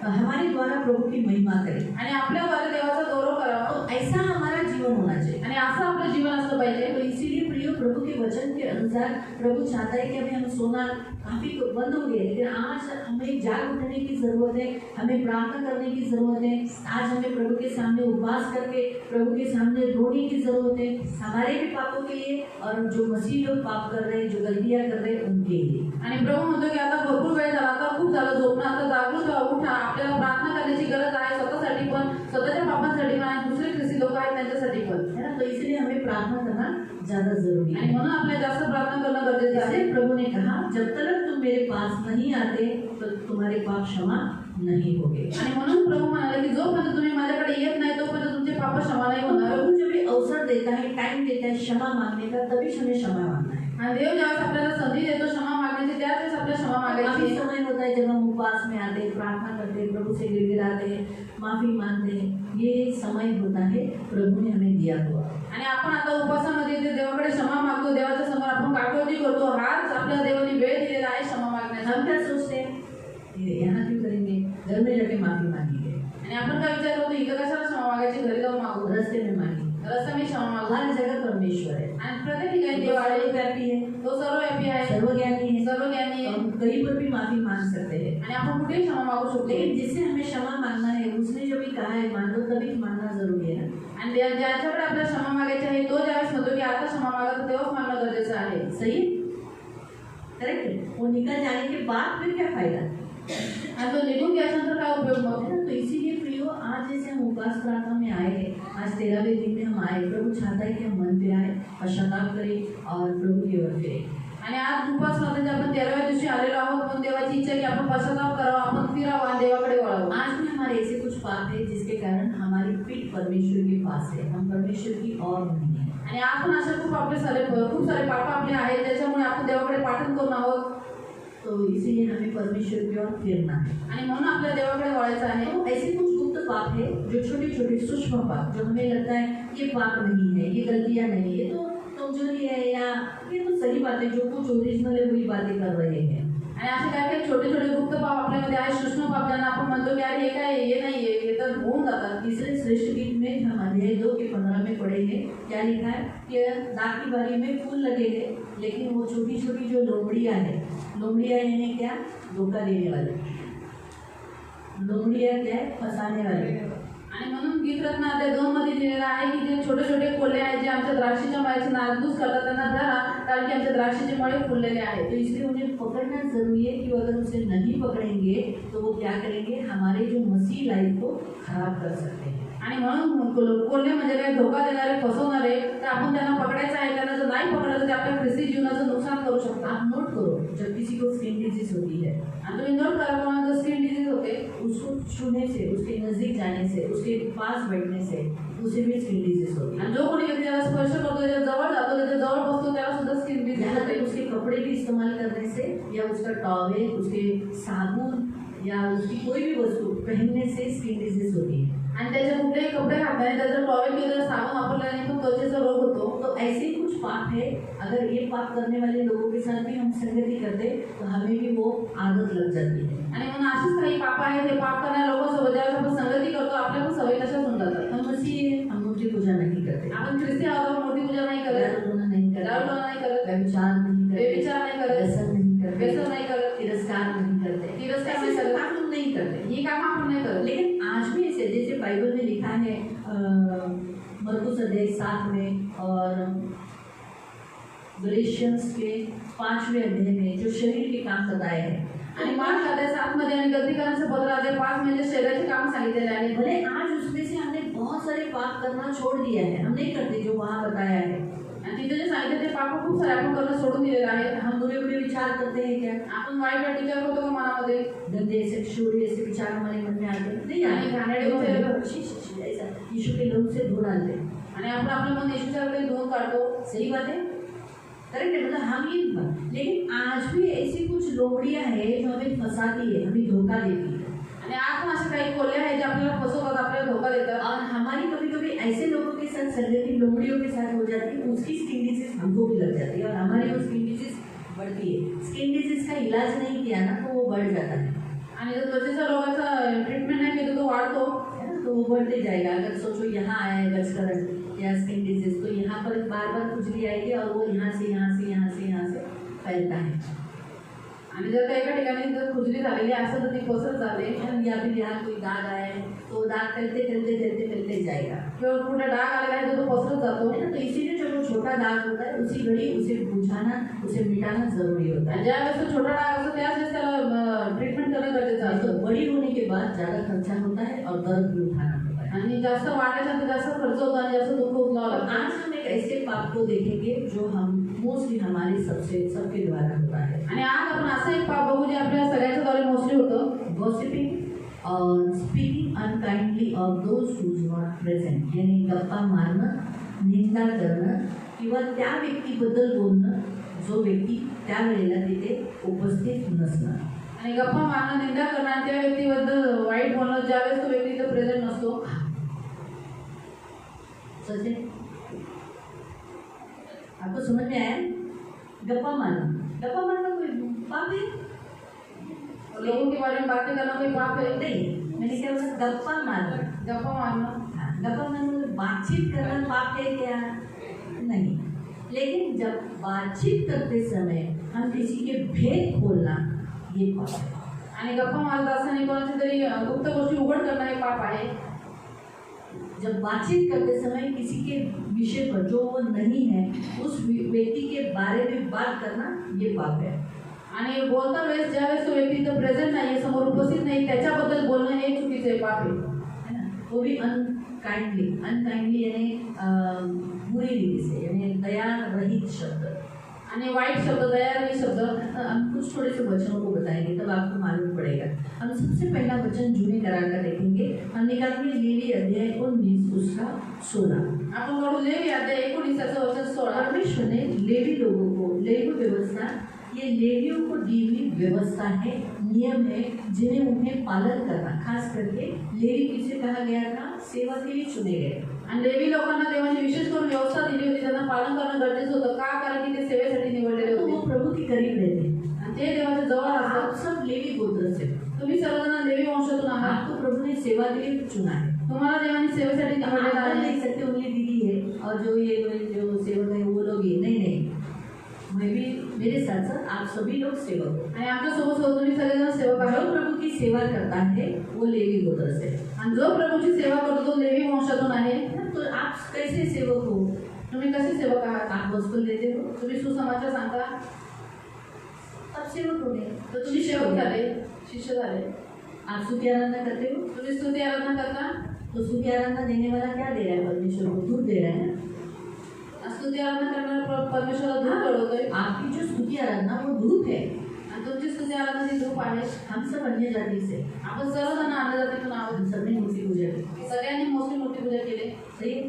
हमारे द्वारा प्रभु की महिमा करें आणि आपल्याद्वारे देवाचा गौरव करावा। तो ऐसा हमारा जीवन होना चाहिए। आणि असं आपलं जीवन असलं पाहिजे। तो इसीलिए प्रियो प्रभु के वचन के अनुसार प्रभु चाहता है कि अभी हम सोना काफी बंद हो गया, लेकिन आज हमें जाग उठने की जरूरत है, हमें प्रार्थना करने की जरूरत है। आज हमें प्रभु के सामने उपवास करके प्रभु के सामने रोने की जरूरत है, हमारे भी पापों के लिए और जो मसीह लोग पाप कर रहे हैं, जो गलतियां कर रहे हैं उनके लिए। आणि प्रभू म्हणतो की आता भरपूर वेळ झाला, आता खूप झालं झोपणं, आता जागृत व्हा, उठा। आपल्याला प्रार्थना करण्याची गरज आहे, स्वतःसाठी पण, स्वतःच्या पापांसाठी पण आणि दुसरे ख्रिस्ती लोक आहेत त्यांच्यासाठी पण, है ना। तो इसलिए हमें प्रार्थना करना ज्यादा जरूरी आणि है। म्हणून आपल्याला जास्त प्रार्थना करणं गरजेचं आहे। इसलिए प्रभु ने कहा जब तक तुम मेरे पास नहीं आते तो तुम्हारे पाप क्षमा नहीं होंगे। आणि म्हणून प्रभू म्हणाले की जोपर्यंत तुम्ही माझ्याकडे येत नाही तोपर्यंत तुमचे पाप क्षमा नाही होणार। प्रभु जब भी अवसर देता है, टाइम देता है क्षमा मांगने का, तभी हमें क्षमा मांगना है। आणि देव ज्यावेळेस आपल्याला संधी देतो क्षमा मागण्याची, त्यावेळेस आपल्याला क्षमा काफी मागायची। समय होता है जब हम उपवास में आते हैं, प्रार्थना करते हैं, प्रभु से गिड़गिड़ाते हैं, माफी मांगते हैं, ये समय होता है प्रभु ने हमें दिया हुआ। आणि आपण आता उपवासामध्ये ते देवाकडे क्षमा मागतो, देवाच्या समोर आपण काठोटी करतो, हाच आपल्या देवाने वेळ दिलेला आहे क्षमा मागण्याचा। हम क्या सोचते हैं यहाँ क्यों करेंगे, घर में जाके माफी मांगेंगे, आणि आपण काय विचार करतो इथं कशाला क्षमा मागायची, घरी जाऊन मागू, रास्ते में मांगेंगे। रस्ता मी क्षमा मागू। हर जगह परमेश्वर है, आणि प्रत्येक ठिकाणी देव वो आहे, सर्वव्यापी है, तो सर्वव्यापी आहे, सर्वज्ञानी है, सर्वज्ञानी आहे, हम कहीं पर भी माफी मांग सकते हैं। आणि आपण कुठेही क्षमा मागू शकतो। लेकिन जिससे हमें क्षमा मांगना है, उसने जो भी कहा है मान लो, तभी मांगना जरूरी है ना। आणि ज्याच्याकडे आपल्याला क्षमा मागायची आहे तो ज्यावेळेस म्हणतो की आता क्षमा मागा, तर तेव्हाच मागणं गरजेचं आहे। सही है, करेक्ट है। वो निकल जाने के बाद फिर क्या फायदा, आणि तो निघून गेल्यानंतर काय उपयोग मग। है ना। तो इसीलिए प्रियो आज जैसे हम उपवास प्रार्थना में आए हैं, आज 13वें दिन में हम आए, प्रभु चाहता है कि हम मन पे आए, पश्चाताप करें और प्रभु की ओर फिरें। आणि आज उपवास प्रार्थनेच्या आपण 13व्या दिवशी आलेलो आहोत, पण देवाची इच्छा आहे की आपण पश्चाताप करावा, आपण फिरावा, देवाकडे वळावं। आज भी हमारे ऐसे कुछ पाप है जिसके कारण हमारी पीठ परमेश्वर के पास है, हम परमेश्वर की ओर नहीं है। आणि आज पण असे खूप सारे पाप आपले आहेत, त्याच्यामुळे आपण देवाकडे पाठण करून आहोत। तो इसीलिए हमें परमेश्वर की ओर फिरना है। आणि म्हणून आपल्या देवाकडे वळायचं आहे। तो ऐसे कुछ गुप्त पाप है, जो छोटे छोटे सूक्ष्म पाप, जो हमें लगता है ये पाप नहीं है, ये गलतियां नहीं है, तो कमजोरी है, या ये तो सही बात है, जो कुछ ओरिजिनल है वही बातें कर रहे हैं। आणि असे काही काही छोटे छोटे गुप्त पाप आपल्यामध्ये आहे, सूक्ष्म पाप ज्यांना आपण म्हणतो की अरे हे काय, हे नाहीये, हे तर होऊन जातात. तीसरे श्रेष्ठ गीत में हम अध्याय 2 के 15 में पढ़ेंगे, क्या लिखा है कि दाख की बारी में फूल लगेंगे, लेकिन वो छोटी छोटी जो लोमड़ियाँ है, लोमड़ियाँ यानी क्या, धोखा देने वाले, लोमड़ियाँ क्या है, फंसाने वाले. आणि म्हणून गीतरत्न अध्याय 2 मध्ये दिलेलं आहे की जे छोटे छोटे कोल्हे आहेत जे आमच्या द्राक्षाच्या मळ्याची नासधूस करतात त्यांना धरा, कारण की आमच्या द्राक्षाचे मळे फुललेले आहेत. तो इसलिए उन्हें पकड़ना जरूरी है कि अगर उसे नहीं पकड़ेंगे तो वो क्या करेंगे, हमारे जो मसीह लाइफ को खराब कर सकते हैं. आणि म्हणून कोल्हे म्हणजे काय, धोका देणारे, फसवणारे, तर आपण त्यांना पकडायचं आहे. त्यांना जर नाही पकडलं तर ते आपल्या ख्रिस्ती जीवनाचं नुकसान करू शकतात. आप नोट करो, जब किसी को स्किन डिजीज होती है, आणि तुम्ही नोट करा, कोणाला जर स्किन डिजीज होते, उसको छूने से, उसके नजदीक जाने से, उसके पास बैठने से उसे भी स्किन डिजीज होती है. आणि जो कोणी व्यक्ती त्याला स्पर्श करतो, त्याच्या जवळ जातो, त्याच्या जवळ बसतो, त्याला सुद्धा स्किन डिजीज यहाँ होते. तक उसके कपड़े भी इस्तेमाल करने से या उसका टॉवेल, उसके साबुन या उसकी कोई भी वस्तु पहनने से स्किन डिजीज होती है. आणि त्याचे कुठलेही कपडे घातल्याने, त्याचा टॉवेल किंवा साबण वापरल्याने पण त्वचेचा रोग होतो. तो ऐसे ही कुछ पाप है, अगर ये पाप करने वाले लोगों के साथ भी हम संगति करते तो हमें भी वो आदत लग जाती है. आणि म्हणून अशीच काही पाप आहेत, हे पाप करणाऱ्या लोकांसोबत ज्यावेळेस आपण संगती करतो, आपल्या पण सवयी तशाच होऊन जातात. हम मसीह, हम मूर्ति पूजा नहीं करते, आपण ख्रिस्ती आहोत, मूर्ती पूजा नाही करत, दारूटोना नहीं करते, दारूटोना नाही करत, व्यभिचार नहीं करते, व्यभिचार नाही करत, व्यसन नहीं करते, व्यसन नाही करत, तिरस्कार नहीं करते, तिरस्कार ऐसे नहीं सब करत. काम हम नहीं करते. ही काम आपण नाही करत. लेकिन आज भी ऐसे, जैसे बाइबल में लिखा है मरकुस अध्याय 7 में और गलेशियंस के 5वें अध्याय में जो शरीर के काम बताए हैं, आणि मार्क अध्याय 7 मध्ये आणि गलतीकरांचं पत्र अध्याय 5 म्हणजे शरीराचे काम सांगितलेले आहे. भले आज उसमें से हमने बहुत सारे पाप करना छोड़ दिया है, हम नहीं करते जो वहाँ बताया है. आणि तिथे जे सांगितले ते पाप खूप सारे आपण करणं सोडून दिलेलं आहे. हम बुरे बुरे विचार करते हैं क्या, आपण वाईट वाईट विचार करतो का मनामध्ये, गंदे ऐसे शोरी ऐसे विचार हमारे मन में आते नहीं आते, आणि घाणेरडे विचार, ऐसा यीशु के लोग से धो डालते हैं. आणि आपण आपलं मन येशूच्या कडे धुवून काढतो. सही बात है, करेक्ट है, मतलब हम ये, लेकिन आज भी ऐसी कुछ लोमड़ियाँ हैं जो हमें फंसाती है, हमें धोखा देती है. आणि आज पण असे काही कोल्हे आहेत जे आपल्याला फसवतात, आपल्याला धोका देतात. और हमारी कभी कभी ऐसे लोगों के साथ संगति लोमड़ियों के साथ हो जाती है, उसकी स्किन डिजीज हमको भी लग जाती है और हमारी वो स्किन डिजीज बढ़ती है. स्किन डिजीज का इलाज नहीं किया ना तो वो बढ़ जाता है, आणि जर त्वचेच्या रोगाचा ट्रीटमेंट नाही केलं तो वाढतो. है ना, तो वो बढ़ते जाएगा. अगर सोचो यहाँ आया है गजकरण या स्किन डिजीज, तो यहाँ पर बार बार खुजली आएगी और वो यहाँ से यहाँ से यहाँ से यहाँ से फैलता है. आणि जर का एका ठिकाणी जर खुजली झालेली असेल तर ती पसरत जाते. या फिर यहाँ कोई दाग आया है तो दाग फैलते फैलते फैलते फैलते जाएगा, किंवा कुठे डाग आलेला आहे तो पसरत जातो. है ना. तो इसीलिए जो वो छोटा दाग होता है उसी घड़ी उसे बुझाना, उसे मिटाना जरूरी होता है. ज्यावेळेस तो छोटा डाग असतो त्याच वेळेस त्याला ट्रीटमेंट करणं गरजेचं तो असतं. बड़ी होने के बाद ज़्यादा खर्चा होता है और दर्द भी उठाना होता है. आणि जास्त वाढल्यानंतर जास्त खर्च होतो आणि जास्त दुःख उचलावं लागतं. आज हम एक ऐसे पाप को देखेंगे जो हम मोस्टली हमारे सबके द्वारा होता है. आणि आज आपण असं एक पाप बघू जे आपल्या सगळ्यांच्या द्वारे मोस्टली होतं. गॉसिपिंग और speaking unkindly of those who is not present, यानी गप्पा मारणं, निंदा करणं किंवा त्या व्यक्तीबद्दल बोलणं जो व्यक्ती त्यावेळेला तिथे उपस्थित नसणं. आणि गप्पा मारणं, निंदा करणं आणि त्या व्यक्तीबद्दल वाईट बोलणं ज्यावेळेस तो व्यक्ती इथं प्रेझेंट नसतो. सच है, आपको समझ में आया? गप्पा मारना कोई पाप है? लोगों के बारे में बातें करना कोई पाप है? नहीं, मैंने क्या बोला, गप्पा मारना. गप्पा मारना, हाँ, गप्पा मारना बातचीत करना पाप है क्या? नहीं. लेकिन जब बातचीत करते समय हम किसी के भेद खोलना, ये पाप है. आणि गप्पा मारत असताना कोणाची तरी गुप्त गोष्टी उघड करणं हे पाप आहे. जब बातचीत करते समय किसी के विषय पर जो वो नहीं है उस व्यक्ति के बारे में बात करना, ये पाप है. आणि बोलता वेळेस ज्यावेळेस तो व्यक्ती इथं प्रेझेंट नाही, समोर उपस्थित नाही, त्याच्याबद्दल बोलणं हे चुकीचं आहे, पाप आहे. है ना, वो भी अनकाइंडली यानी बुरी रीति से, यानी दया रहित शब्द. आणि वाईट शब्द, दयारहित शब्द. हम कुछ थोड़े से वचनों को बताएंगे तब आपको मालूम पड़ेगा. हम सबसे पहला वचन जूने करार का देखेंगे. हम निकालेंगे लेवी अध्याय 19 उसका 16. आपण बघू लेवी अध्याय 19 वचन 16. परमेश्वर ने लेवी लोगों को, लेवी व्यवस्था, ये लेवियों को दी हुई व्यवस्था है, नियम है जिन्हें उन्हें पालन करना. खास करके लेवी किसे कहा गया था? सेवा के लिए चुने गए. आणि लेवी लोकांना देवाने विशेष करून व्यवस्था दिली होती, त्यांना पालन करणं गरजेचं होतं. का? कारण की ते सेवेसाठी निवडलेले तो होते वो प्रभु के करीब रहते. आणि ते देवाच्या जवळ आप असतात. सब लेवी गोत्र से, तुम्ही सर्वजण लेवी वंशातून आहात. आपको प्रभु ने सेवा के लिए चुना है। तुम्हाला देवाने सेवेसाठी निवडलेलं आप आहे. नहीं सकते उंगली दीदी है और जो जो सेवक है वो लोग ये नहीं, मैं भी, मेरे साथ साथ आप सभी लोग सेवक हो। आणि आमच्या सोबत तुम्ही सगळेजण सेवक जो आहात. प्रभु की सेवा करता है वो लेवी गोत्र से है। आणि जो प्रभूची सेवा करतो तो लेवी वंशातून आहे. तो आप कैसे सेवक हो? तुम्ही कसे सेवक आहात? आप गोस्पेल देते हो तुम्ही सुसमाचार सांगता अब सेवक हो गए, तर तुम्ही सेवक झाले, शिष्य झाले. आप स्तुति आराधना करते हो तुम्ही स्तुती आराधना करता. तो स्तुति आराधना देने वाला क्या दे रहा है? परमेश्वर को दूध दे रहा है ना। स्तुती आराधना करणारा परमेश्वराला दूध चढवतोय. आपकी जो स्तुति आराधना वो धूप है। आणि तुमची स्तुती आराधना ती धूप आहे. हम सब अन्य जाति से, आपण सर्वजण अन्य जातीतून आहोत. हम सबने मूर्ति पूजा की, सगळ्यांनी मोस्टली मूर्ती पूजा केली. सही है?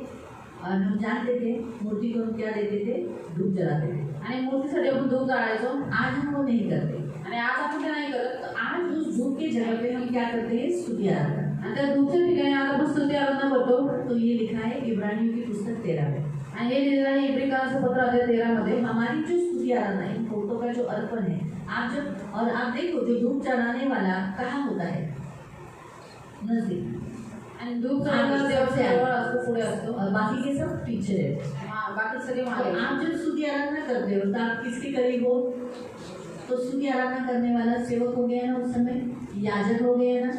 और हम जानते थे मूर्ति को हम क्या देते थे? धूप जलाते थे। आणि मूर्तीसाठी आपण धूप जाळायचो. आज हम वो नहीं करते। आणि आज आपण ते नाही करत. तो आज उस धूप की जगह पे हम क्या करते हैं? स्तुति आराधना। आणि त्या धूपच्या ठिकाणी आज आपण स्तुती आराधना करतो. तो ये लिखा है इब्रानियों की पुस्तक 13 में। आणि हे लिहिलेलं आहे इब्रिकांचं पत्र अध्याय 13 मध्ये. हमारी जो स्तुति आराधना, इन फोटो का जो अर्पण है, आप जब और आप देखो जो धूप चढ़ाने वाला कहाँ होता है? नजदीक। आणि धूप चढवणारा देवाच्या जवळ असतो, पुढे असतो. और बाकी के सब पीछे रहते हैं। बाकी सगळे तो मागे. आप जब स्तुति आराधना करते हो तो आप किसके करीब हो? तो स्तुति आराधना करने वाला सेवक हो गया ना उस समय, याजक हो गया ना।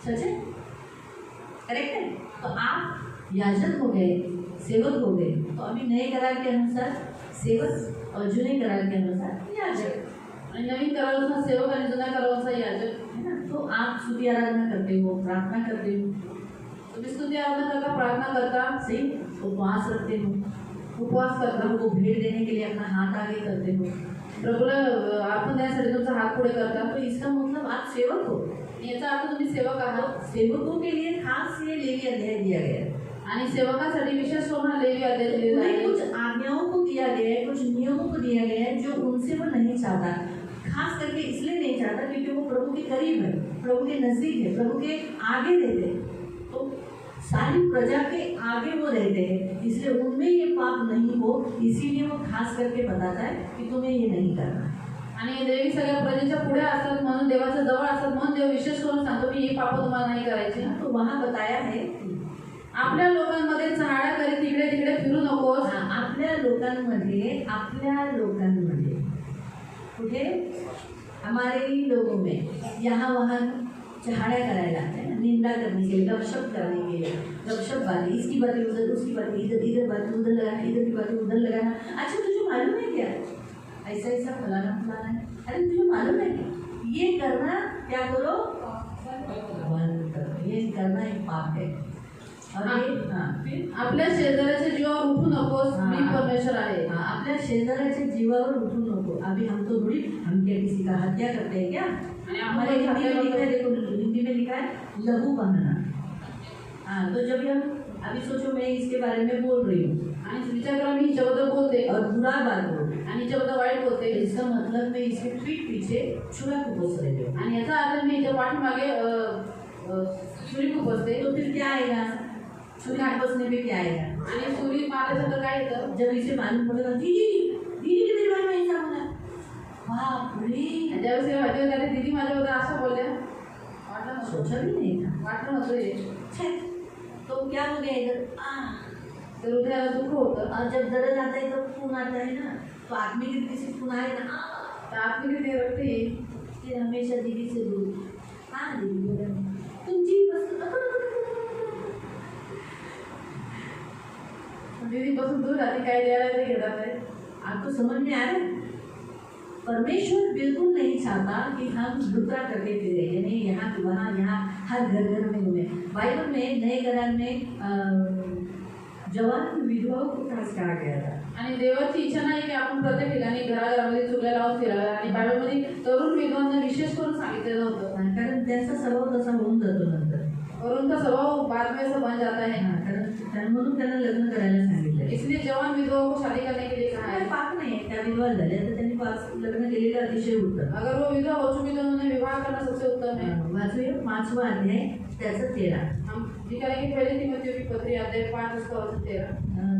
सच है? करेक्ट है? तो आप याजक हो गए, सेवक हो गए। तो अभी नए करार के अनुसार सेवक और जुने करार के अनुसार याजक, आणि नवीन करारानुसार सेवक आणि जुन्या करारानुसार याजक. है ना। तो आप स्तुति आराधना करते हो, प्रार्थना करते हो, तुम्ही स्तुती आराधना करता, प्रार्थना करता, सही, उपवास रखते हो, उपवास करता, प्रभु को भेंट देने के लिए अपना हाथ आगे करते हो। प्रभूला अर्पण देण्यासाठी तुमचा हात पुढे करता. तो इसका मतलब आप सेवक हो। याचा अर्थ तुम्ही सेवक आहात. सेवकों के लिए खास ये लेवी अध्याय दिया गया है। आणि सेवकांसाठी विशेष करून लेवी अध्याय दिलेला उन्हें आहे. कुछ आज्ञाओं को दिया गया है, कुछ नियमों को दिया गया है जो उनसे वो नहीं चाहता। खास करके इसलिए नहीं चाहता क्योंकि वो प्रभु के करीब है, प्रभु के नजदीक है, प्रभु के आगे रहते हैं। तो सारी प्रजा के आगे वो रहते हैं, इसलिए उनमें ये पाप नहीं हो, इसीलिए वो खास करके बताता है कि तुम्हें ये नहीं करना। आणि देवी सगळ्या प्रजेच्या पुढे असतात म्हणून देवाच्या जवळ असतात म्हणून देव विशेष करून सांगतो की ही पाप तुम्हाला नाही करायची. तो वहाँ बताया है आपल्या लोकांमध्ये चहाड्या करीत इकडे तिकडे फिरू नकोस. आपल्या लोकांमध्ये कुठे? हमारे ही लोगों में यहाँ वहाँ चहाड़ा कराया जाता है, निंदा करने के लिए, गपशप करने के लिए, गपशप बातें, इसकी बातें उधर, उसकी बातें इधर, इधर बातें उधर लगाना, इधर की बातें उधर लगाना। अच्छा तुझे मालूम है क्या ऐसा ऐसा फलाना फलाना है? अरे तुझे मालूम है क्या ये करना, क्या करो? बंद करो, ये करना एक पाप है। और ये फिर आपल्या शेजाऱ्याच्या जीवावर उठू नकोस, मी परमेश्वर आहे. आपल्या शेजाऱ्याच्या जीवावर उठू नको। अभी हम तो थोड़ी, हम क्या किसी का हत्या करते हैं क्या? हमारे हिंदी में लिखा है, देखो हिंदी में लिखा है लघु बहना। हाँ, तो जब हम अभी सोचो मैं इसके बारे में बोल रही हूँ आणि विचार करा मी हिच्याबद्दल बोलते और बुरा बात बोल रही हूँ, आणि हिच्याबद्दल वाईट बोलते. इसका मतलब मैं इसके पीठ पीछे छुरा को पोस रही हूँ। आणि याचा अर्थ मी हिच्या पाठीमागे सुरी खुपसते. तो फिर क्या आएगा? छुरी बसने पे क्या आएगा? आणि सुरी मारल्यानंतर काय येतं? जब इसे मालूम पड़ेगा दीदी दीदी की मेरे बारे में ऐसा बोला, बाप रे, ज्यावेळेस हे माहिती होतं दीदी माझ्याबद्दल असं बोलल्या, सोचा भी नहीं था। वाटलं नव्हतं हे. छे, तो क्या हो गया इधर? तर हृदयाला दुःख होतं. और जब दर्द आता है तो खून आता है ना, तो आदमी की किसी खून आए ना, तर आत्मकिती रक्त येईल. फिर हमेशा दीदी से दूर। हाँ दीदी बोला तुमची वस्तू दीदी पासून दूर राहते, काय द्यायला ते घेतात आहे. आपको समझ में आ रहा है? परमेश्वर बिल्कुल नहीं चाहता कि हम लुटा करके फिरे, यानी यहाँ की वहाँ, यहाँ हर घर घर में घूमे। बाइबल में नए करार में जवान विधवाओं को खास कहा गया था। आणि देवाची इच्छा नाही की आपण प्रत्येक ठिकाणी घराघरामध्ये चुकल्या लावून फिरायला. आणि बायबलमध्ये तरुण विधवांना विशेष करून सांगितलेलं होतं, कारण त्यांचा स्वभाव तसा होऊन जातो नंतर, और उनका स्वभाव बाद में ऐसा बन जाता है. कारण म्हणून त्यांना लग्न करायला सांगितलं। इसलिए जवान विधवाओं को शादी करने के लिए कहा है. पाप नाही, त्या विधवा झाल्या तर त्यांनी लग्न केलेलं अतिशय उत्तम। अगर वो विधवा हो चुकी तो उन्हें विवाह करना सबसे उत्तम है. वाचूया 5वां अध्याय त्याचं 13। हम दिखाएंगे पहले तिमोथियों की पत्री अध्याय 5 उसका वचन 13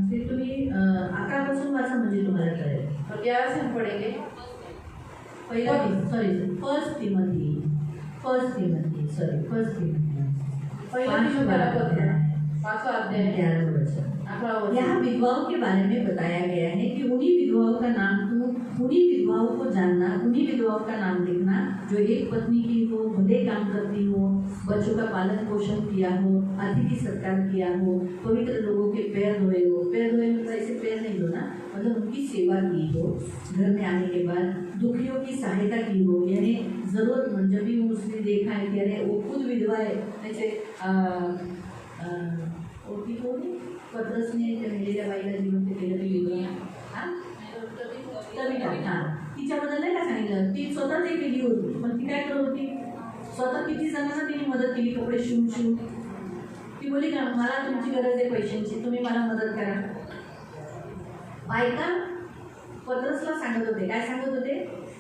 फिर तुम्ही 11 पासून वाचा म्हणजे तुम्हाला कळेल। और 11 से हम पढ़ेंगे. फर्स्ट तिमोथी पहिला तिमोथेला पत्र 5वां अध्याय 11 वचन। 11वां वचन। यहाँ विधवाओं के बारे में बताया गया है कि उन्हीं विधवाओं को जानना, उन्हीं विधवाओं का नाम लिखना जो एक पत्नी की हो, भले काम करती हो, बच्चों का पालन पोषण किया हो, अतिथि सत्कार किया हो, पवित्र लोगों के पैर धोए हो। पैर धोए मतलब ऐसे पैर नहीं धोना, मतलब उनकी सेवा की हो, घर में आने के बाद दुखियों की सहायता की हो, यानी जरूरतमंद। जब भी उसने देखा है कि अरे वो खुद विधवा है, जैसे पत्रस ने मेलेल्या बाईला जीवन ते केलं तिच्याबद्दल नाही का सांगितलं, ती स्वतःच एक गेली होती, पण ती काय करत होती, स्वतः किती जणांना तिने मदत केली, कपडे शिवून ती बोली का मला तुमची गरज आहे पैशांची, तुम्ही मला मदत करा। बायका पत्रसला सांगत होते, काय सांगत होते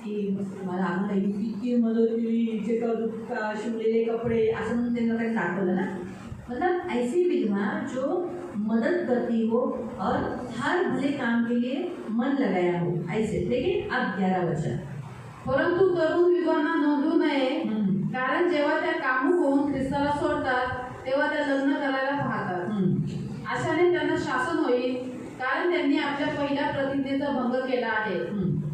की मला आम्हाला इतकी मदत केली, हिचे का शिवलेले कपडे, असं म्हणून त्यांना काही दाखवलं ना। मतलब ऐसी विधवा जो मदद करती हो और हर भले काम के लिए मन लगाया हो, ऐसे। लेकिन अब 11 वचन, परंतु तरुण विधवांना नोंदवू नये, कारण जेव्हा त्या कामुक होऊन ख्रिस्ताला सोडतात तेव्हा त्या लग्न करायला पाहतात। अशाने त्यांना शासन होईल, कारण त्यांनी आपल्या पहिल्या प्रतिज्ञेचा भंग केला आहे।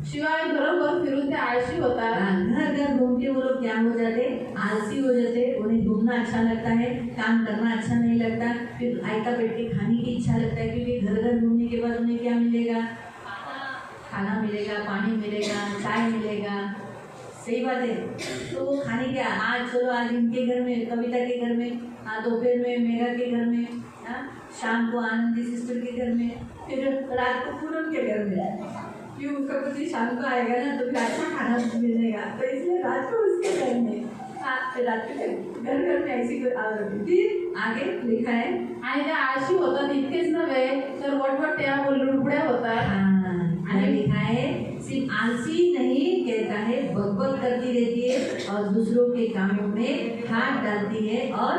शिवाय घरोघर फिरून ते आळशी होतात। घर घर घूम के वो लोग क्या हो जाते, आलसी हो जाते। उन्हें घूमना अच्छा लगता है, काम करना अच्छा नहीं लगता, फिर आयता बैठ के खाने की इच्छा लगता है, क्योंकि घर घर घूमने के बाद उन्हें क्या मिलेगा, खाना मिलेगा, पानी मिलेगा, चाय मिलेगा। सही बात है। तो वो खाने के आज चलो आज इनके घर में, कविता के घर में, दोपहर में मेघा के घर में, शाम को आनंदी सिस्टर के घर में, फिर रात को पूनम के घर में। क्यों, उसका पति शाम को आएगा ना तो फिर अच्छा खाना मिलेगा, तो इसलिए रात को उसके घर में, रात के घर घर में ऐसी फिर आगे लिखा है, आणि त्या आळशी होतात इतकेच नव्हे तर वटवट्या व लुडबुड्या होतात। आणि लिखा है सिर्फ आलसी नहीं, कहता है बकबक करती रहती है और दूसरों के कामों में हाथ डालती है और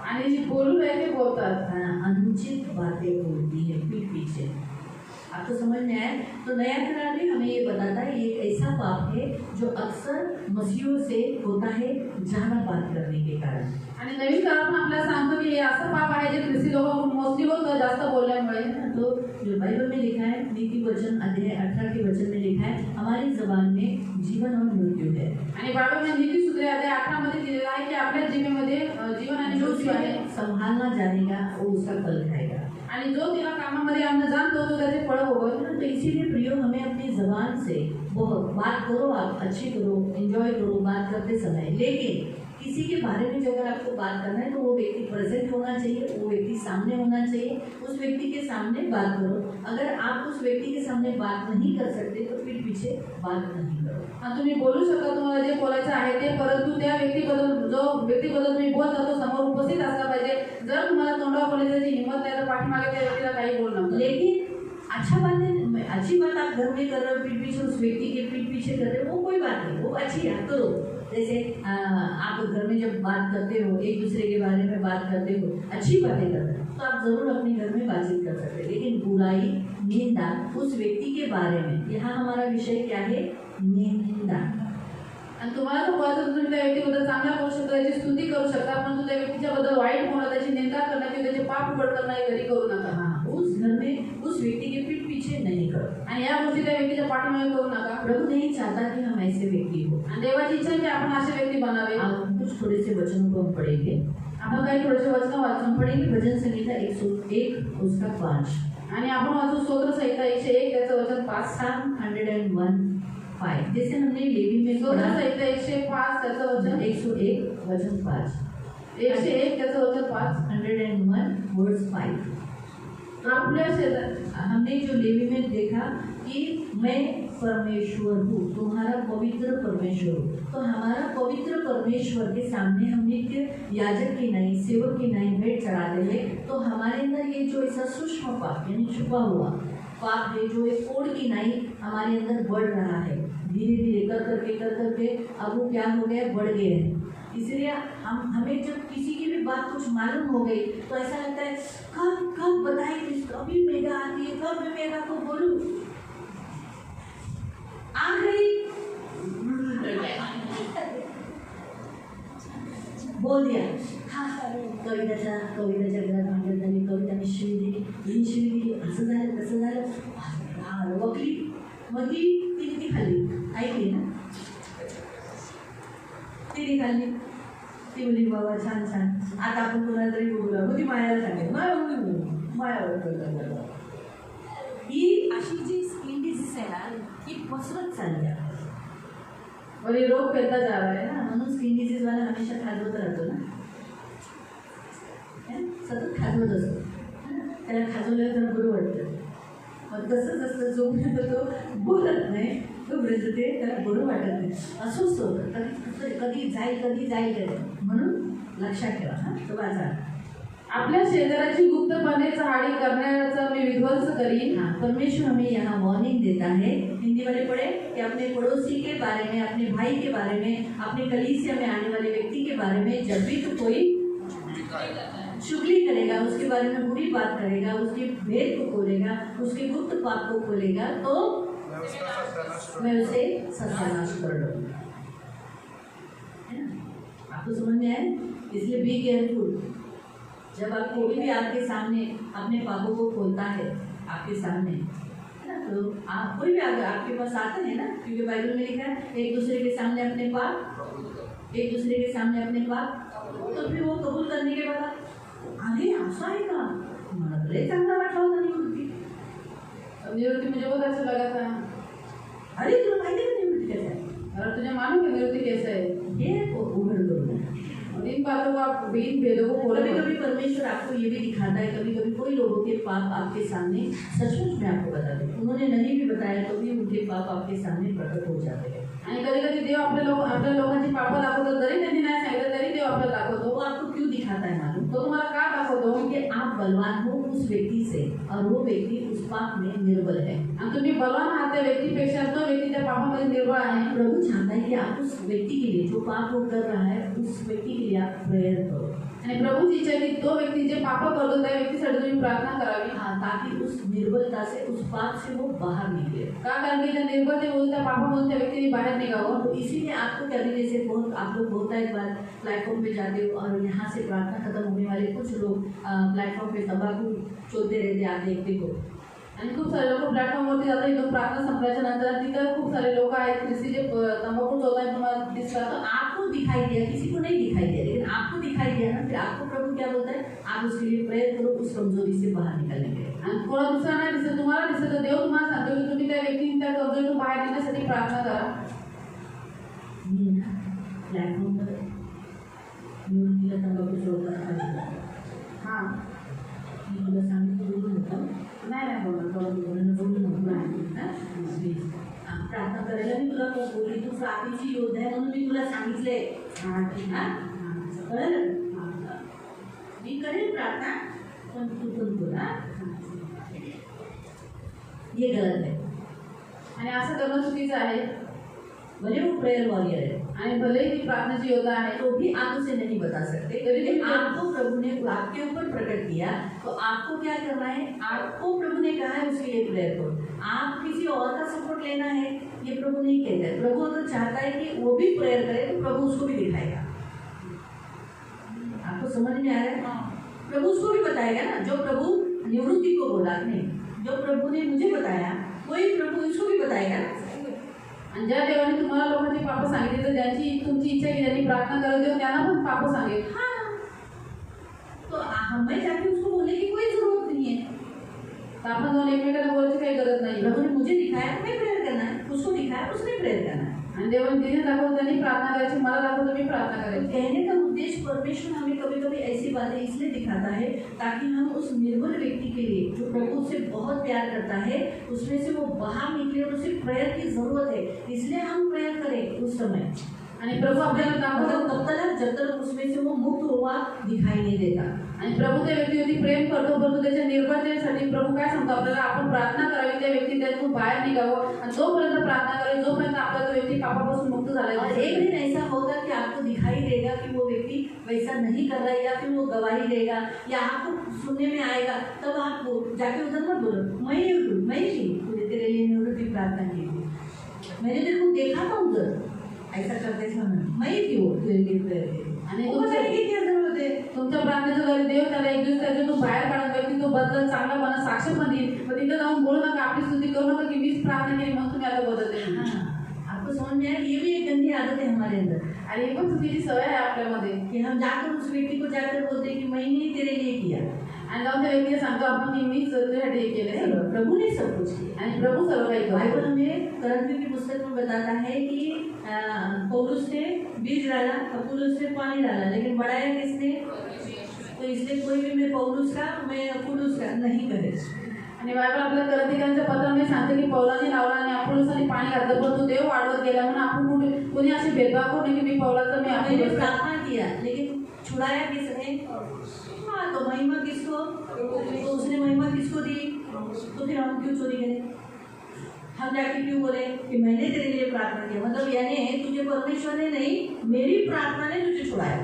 आणि बोलू रहे थे बोलतात, अनुचित बातें बोलती है पीठ पीछे। आपको समझ में आया? तो नया करार भी हमें ये बताता है ये एक ऐसा पाप है जो अक्सर मसीहों से होता है ज़्यादा बात करने के कारण। आणि नवीन करार में आपल्याला सांगतो की हे असं पाप आहे जे ख्रिस्ती लोक मोस्टली होतं जास्त बोलल्यामुळे। तो जो बाइबल में लिखा है, नीति वचन अध्याय 18 के वचन में लिखा है, हमारी जबान में जीवन और मृत्यु है। आणि बाइबल में नीति सूत्रे अध्याय 18 मध्ये दिलेला आहे की आपल्या जीवेमध्ये जीवन आणि मृत्यू आहे। संभालना जानेगा वो उसका फल खाएगा, आणि जो तिला कामामध्ये आणणं जाणतो तो त्याचे फळ भोगेल। तो इसीलिए प्रियो हमें अपनी जबान से बहुत बात करो, आप अच्छी करो, एंजॉय करो बात करते समय, लेकिन किसी के बारे में जो अगर आपको बात करना है तो वो व्यक्ति प्रेजेंट होना चाहिए, वो व्यक्ति सामने होना चाहिए, उस व्यक्ति के सामने बात करो। अगर आप उस व्यक्ति के सामने बात नहीं कर सकते तो फिर पीछे बात नहीं करो। तुम्ही बोलू शकता तुम्हाला जे बोलायचं आहे ते, परंतु त्या व्यक्तीबद्दल जो व्यक्तीबद्दल तुम्ही बोलता तो समोर उपस्थित असला पाहिजे। जर तुम्हाला तोंडावर बोलायची हिंमत नाही तर पाठीमागे त्या व्यक्तीला काही बोलू नका। लेकिन अच्छी बात आप घर में कर रहे हो, पीठ पीछे उस व्यक्ति के पीठ पीछे कर रहे हो, वो कोई बात नहीं, वो अच्छी है करो। जैसे आप घर में जब बात करते हो, एक दूसरे के बारे में बात करते हो, अच्छी बातें करते हो, तो आप जरूर अपने घर में बातचीत कर सकते हैं। लेकिन बुराई, निंदा उस व्यक्ति के बारे में, यहाँ हमारा विषय क्या है, निंदा। आणि तुम्हाला तो बोलायचं तुम्ही त्या व्यक्तीबद्दल चांगल्या बोलू शकता, त्याची स्तुती करू शकता, परंतु त्या व्यक्तीच्याबद्दल वाईट बोलणं, त्याची निंदा करणं किंवा त्याचे पाप उघड करणं हे घरी करू नका। उस घर में उस व्यक्ति के पीठ पीछे नहीं करो, आणि या गोष्टी त्या व्यक्तीच्या पाठीमागे करू नका। प्रभु नहीं चाहता कि हम ऐसे व्यक्ति हो, आणि देवाची इच्छा आहे की आपण असे व्यक्ती बनावे। कुछ थोड़े से वचनों को हम पढ़ेंगे, आपण काही थोडेसे वचन वाचून पढ़ेंगे। भजन संहिता 101 उसका 5, आणि आपण वाचू स्तोत्र संहिता 101 त्याचं वचन 5, Psalm 101:5। जैसे हमने लेवी में स्तोत्र संहिता 105 त्याचं वचन 101 वचन 5, 101 त्याचं वचन 5, 101:5। आपल्या शेतात हमने जो लेवी में देखा कि मैं परमेश्वर हूँ, तुम्हारा पवित्र परमेश्वर हूँ। तो हमारा पवित्र परमेश्वर के सामने हम एक याजक की नहीं, सेवक की नहीं भेंट चढ़ाते हैं, तो हमारे अंदर ये जो ऐसा सूक्ष्म पाप यानी छुपा हुआ पाप है, जो एक कोड़ की नहीं हमारे अंदर बढ़ रहा है, धीरे धीरे कर करके अब वो क्या हो गया, बढ़ गए हैं। इसलिए हमें जब किसी की भी बात कुछ मालूम हो गई तो ऐसा लगता है कब बताए, कभी मेघा आती है, कब मैं मेघा को बोलूं, आ गई बोल दिया हा कविताच्या घरात भांडण झाली, कविताने शिवी दिली, ही शिवी दिली, असं झालं तसं झालं, वकली. मग ती किती खाल्ली ऐकली ना, तिने खाल्ली. ती मुली बाबा छान छान, आता आपण कोणाला तरी बोलूया, मग ती मायाला सांगेल मायावर करतात. ही अशी जी स्किन डिसीज आहे ना ही पसरत चालली आहे और ये रोग फैलता जा रहा है ना. म्हणून स्किन डिसीज वाला हमेशा खाजवत राहतो ना, सतत खाजवत असतो, त्याला खाजवल्यावर जरा बरं वाटतं. मग तसंच असतं, जोपर्यंत तो बोलत नाही तोपर्यंत ते त्याला बरं वाटत नाही. असंच होतं, कधी जाईल म्हणून लक्षात ठेवा. हां तो वाचा. आपल्या शेजाराची गुप्तपणे चहाडी करण्याचा मी विध्वंस करीन. हाँ, परमेश्वर हमें यहाँ वार्निंग देता है. हिंदी वाले पढ़े कि अपने पड़ोसी के बारे में, अपने भाई के बारे में, अपने कलीसिया में आने वाले व्यक्ति के बारे में जब भी तो कोई चुगली करेगा, उसके बारे में बुरी बात करेगा, उसके भेद को खोलेगा, उसके गुप्त पाप को खोलेगा, तो मैं उसे सत्यानाश कर दूंगा. आपको समझ में आए? इसलिए बी केयरफुल. जब आप कोई भी आपके सामने अपने पापों को खोलता है आपके सामने, है ना, तो आप कोई भी आपके पास आते हैं ना, क्योंकि बाइबल में लिखा है एक दूसरे के सामने अपने पाप, तो फिर वो कबूल करने के बाद अरे असं आहे का, मला तर लय चांगला वाटला होता निवृत्ती. निवृत्ति मुझे बहुत अच्छा लगा था. अरे तुला माहिती आहे का निवृत्ती कैसा है? और तुझे मालूम है निवृत्ति कैसा है? ये उघड करून इन बातों को आप इन भेदों को खोलो. कभी कभी परमेश्वर आपको ये भी दिखाता है, कभी कभी कोई लोगों के पाप आपके सामने सचमुच में आपको बताते हैं, उन्होंने नहीं भी बताया तो भी उनके पाप आपके सामने प्रकट हो जाते हैं. आणि कधी कधी देव आपल्या लोकांची पापं दाखवतो, जरी त्यांनी नाही सांगितलं तरी देव आपल्याला दाखवतो. वो आपको क्यों दिखाता है मालूम? तो तुम्हाला का दाखवतो? क्योंकि आप बलवान हो उस व्यक्ति से और वो व्यक्ति उस पाप में निर्बल है. आणि तुम्ही बलवान आहात त्या व्यक्तीपेक्षा तो व्यक्ती त्या पापामध्ये निर्बळ आहे. प्रभु चाहता है कि आप उस व्यक्ति के लिए जो पाप वो कर रहा है उस व्यक्ति के लिए आप प्रेयर करो. आणि प्रभूची इच्छा आहे की तो व्यक्ती जे पाप करतो त्या व्यक्तीसाठी तुम्ही प्रार्थना करावी. हाँ, ताकि उस निर्बलता से, उस पाप से वो बाहर निकले. का कारण की त्या निर्बलतेमधून त्या पापामधून त्या व्यक्तीने बाहेर निघावं. तो इसीलिए आपको क्या करने से बहुत आप लोग बहुत एक बार प्लेटफॉर्म पे जाते हो और यहाँ से प्रार्थना खत्म होने वाले कुछ लोग प्लेटफॉर्म पे तंबाकू चोलते रहते आप देखते हो. आणि खूप सारे लोक प्लॅटफॉर्मवरती जातात. इथून प्रार्थना संपल्याच्या नंतर तिथं खूप सारे लोक आहेत ख्रिस्ती जे तंबाखू चोरताना तुम्हाला दिसतात. तो आपको दिखाई दिया, किसी को नहीं दिखाई दिया, लेकिन आपको दिखाई दिया ना, फिर आपको प्रभु क्या बोलता है, आप उसके लिए प्रेयर करो उस कमजोरी से बाहर निकलने के लिए. आणि कोणा दुसरा नाही दिसत, तुम्हाला दिसत तर देव तुम्हाला सांगतो की तुम्ही त्या व्यक्तीने त्या कमजोरीतून बाहेर निघण्यासाठी प्रार्थना करा. मी ना प्लॅटफॉर्मवर निवृत्तीला तंबाखू चोरताना हां मी तुला सांगितलं बोलू नका. नाही प्रार्थना करायला मी तुला बोलली, तू प्रार्थनेची योद्धा आहे म्हणून मी तुला सांगितलंय. कळलं? मी करेल प्रार्थना पण तू पण बोला. ये गलत है. आणि असं करणं चुकीचं आहे. भले वो प्रेयर वॉरियर है आणि भले ही प्रार्थनेची योद्धा आहे तो भी आप उसे नहीं बता सकते, लेकिन आपको प्रभु ने आपके ऊपर प्रकट किया तो आपको क्या करना है, आपको प्रभु ने कहा है उसके लिए प्रेयर करो. आप किसी और का सपोर्ट लेना है ये प्रभु नहीं कहता है. प्रभु अगर चाहता है कि वो भी प्रेयर करे तो प्रभु उसको भी दिखाएगा. आपको समझ में आ रहा है? प्रभु उसको भी बताएगा ना. जो प्रभु निवृत्ति को बोला नहीं, जो प्रभु ने मुझे बताया वही प्रभु इसको भी बताएगा. आणि ज्या देवाने तुम्हाला लोकांची पापं सांगितली तर ज्यांची तुमची इच्छा की ज्यांनी प्रार्थना करत देव त्यांना पण पापं सांगेल. हाँ, तो हमें जाके उसको बोलने की कोई जरूरत नहीं है. तर आपण जाऊन एकमेकांना बोलायची काही गरज नाही. प्रभु ने मुझे दिखाया मैं प्रेयर करना है, उसको दिखाया उसने प्रेयर करना है. आणि देवाने तिने दाखवलं त्यांनी प्रार्थना करायची, मला दाखवलं मी प्रार्थना करायची. कहने का उद्देश्य परमेश्वर हमें कभी कभी ऐसी बातें इसलिए दिखाता है ताकि हम उस निर्बल व्यक्ति के लिए जो प्रभु से बहुत प्यार करता है उसमें से वो बाहर निकले और उसे प्रेयर की जरूरत है, इसलिए हम प्रेयर करें उस समय. आणि प्रभू आपल्याला दाखवतो तब तक जब तक उसमें से वो मुक्त हुआ दिखाई नहीं देता. आणि प्रभू त्या व्यक्तीवरती प्रेम करतो, परंतु त्याच्या निर्बलतेसाठी प्रभू काय सांगतो आपल्याला, आपण प्रार्थना करावी त्या व्यक्ती त्यातून बाहेर निघावं. आणि जोपर्यंत प्रार्थना करावी जोपर्यंत आपला तो व्यक्ती पापापासून मुक्त झाला. और एक दिन ऐसा होगा कि आपको दिखाई देगा कि वो व्यक्ति वैसा नहीं कर रहा है या फिर वो गवाही देगा या आपको सुनने में आएगा, तब आपको जाके उधर मत बोलो मैं ही तेरे लिए निवृत्ति प्रार्थना की थी, मैंने तेरे को देखा था उधर ऐसा करते समय मैं ही थी वो तेरे लिए प्रेयर की. आणि वो बताने की क्या जरूरत है? तुमच्या प्रार्थनेच्या द्वारे देव त्याला एक दिवस त्याच्यातून बाहेर काढून व्यक्ती तो बदल चांगला बना साक्ष पण देईल. पण तिथे जाऊन बोलू नका, आपली स्तुती करू नका की मीच प्रार्थना केली म्हणून तुम्ही आता बदलते. हाँ, आपको समझ में आया? ये भी एक गंदी आदत है हमारे अंदर आणि ही पण चुकीची सवय आहे आपल्यामध्ये. कि हम जाकर उस व्यक्ति को जाकर बोलते हैं कि मैंने ही तेरे लिए किया। आणि जाऊन त्या व्यक्तीला सांगतो आपण की मीच तुझ्यासाठी हे केले नहीं, सगळं. प्रभु ने सब कुछ किया। आणि प्रभू सर्व काही बाइबल करतो. हमें करंथियों की पुस्तक में बताता है कि पौलुस ने बीज डाला, अपुल्लोस ने पानी डाला, लेकिन बढ़ाया किसने? तो इसलिए कोई भी मैं पौलुस का, मैं अपुल्लोस का नहीं करे। आणि बायबल आपल्या करंथिकांच्या पत्रामध्ये सांगते की पौलाने लावला आणि अपुल्लोसाने पाणी घातलं, पण तो देव वाढवत गेला. म्हणून आपण कोणी असे भेदभाव करू नये की मी पौलाचा मी मैंने अपुल्लोस. प्रार्थना किया, लेकिन छुड़ाया किसने? हाँ, तो महिमा किसको? तो उसने महिमा किसको दी? तो फिर हम क्यों चोरी करें? हम जाके क्यों बोले कि मैंने तेरे लिए प्रार्थना किया? मतलब यानी तुझे परमेश्वर ने नहीं, मेरी प्रार्थना ने तुझे छुड़ाया,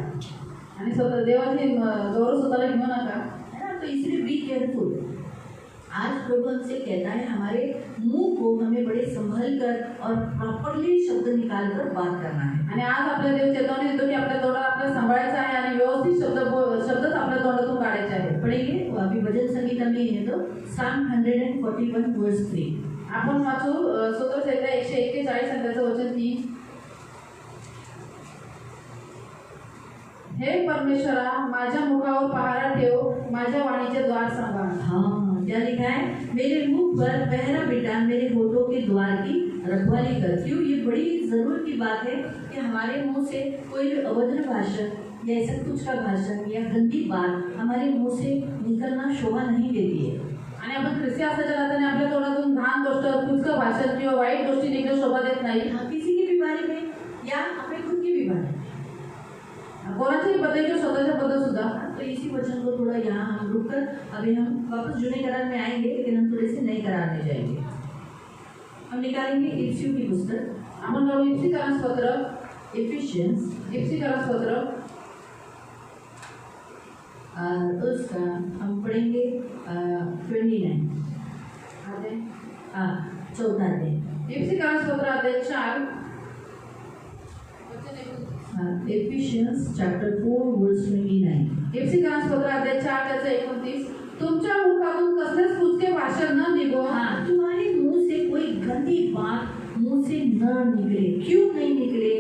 आणि स्वतः देवाची गौरव स्वतःला घेऊ नका. है ना? तो इसलिए बी केयरफुल। आज प्रभु हमसे कहता है हमारे मुंह को हमें बड़े संभल कर और प्रॉपरली शब्द निकाल कर बात करना है। आणि आज आपल्या देव चेतवणी देतो की आपल्या तोंडाला आपल्याला सांभाळायचं आहे आणि व्यवस्थित शब्दच आपल्या तोंडातून काढायचे आहे. पढ़ेंगे वो अभी भजन संगीता में है तो Psalm 141 verse 3। आपण वाचू स्तोत्रसंहिता 141 संख्याचं वचन 3. हे परमेश्वरा, माझ्या मुखावर पहारा ठेव, माझ्या वाणीचे द्वार सांभाळ. हाँ, क्या लिखा है? मेरे मुख पर पहरा बिठा, मेरे होठों के द्वार की रखवाली कर। क्यों? ये बड़ी जरूर की बात है कि हमारे मुंह से कोई भी अभद्र भाषण या ऐसा कुछ का भाषण या गंदी बात हमारे मुंह से निकलना शोभा नहीं देती है। आणि आपण ख्रिस्ती असल्याच्या नात्याने आपल्या तोंडातून घाण गोष्ट, कुचकं भाषण किंवा वाईट गोष्टी निघणं शोभा देत नाही. हाँ, किसी की भी बारे में या अपने खुद की भी बारे में। कोणाच्याही बद्दल किंवा स्वतःच्या बद्दल सुद्धा. तो इसी वचन को थोड़ा यहाँ हम रुक कर अभी हम वापस जुने करार में आएंगे, लेकिन हम थोड़े से नए करार में जाएंगे। हम निकालेंगे इफ्सियों की पुस्तक, आपण जाऊ इफ्सिकरांस पत्र, एफिशियंस, इफ्सिकरांस पत्र उसका हम पढ़ेंगे 29 अध्याय. चौथा अध्याय। इफ्सिकरांस पत्र अध्याय 4. एफिशियंस चैप्टर 4 वर्स 29। इफ्सिकरांस पत्र अध्याय 4 त्याचं 29. तुमच्या मुखातून कसलेच कुचके भाषण न निघो. हाँ, तुम्हारे मुंह से कोई गंदी बात मुंह से न निकले। क्यों नहीं निकले?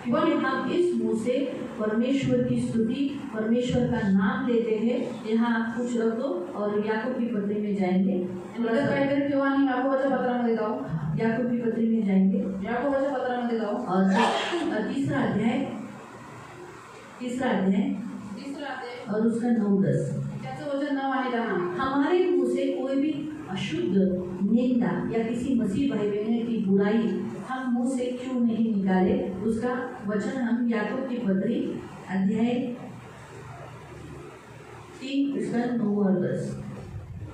क्योंकि हम इस मुंह से परमेश्वर की स्तुति, परमेश्वर का नाम लेते हैं। यहाँ आप कुछ रखो और याकूब की पत्री में जाएंगे। मला काहीतरी किंवा आणि याकोबाच्या पत्रामध्ये जाऊ. याकूब की पत्री में जाएंगे याकोबाच्या पत्रामध्ये जाऊ. और तीसरा अध्याय तिसरा अध्याय और उसका 9-10। त्याचं वचन 9 आणि 10. हमारे मुंह से कोई भी अशुद्ध निंदा या किसी मसीह भाई बहन की बुराई हम मुंह से क्यों नहीं निकाले? उसका वचन हम याकूब की पत्री अध्याय 3 उसका 9 और 10।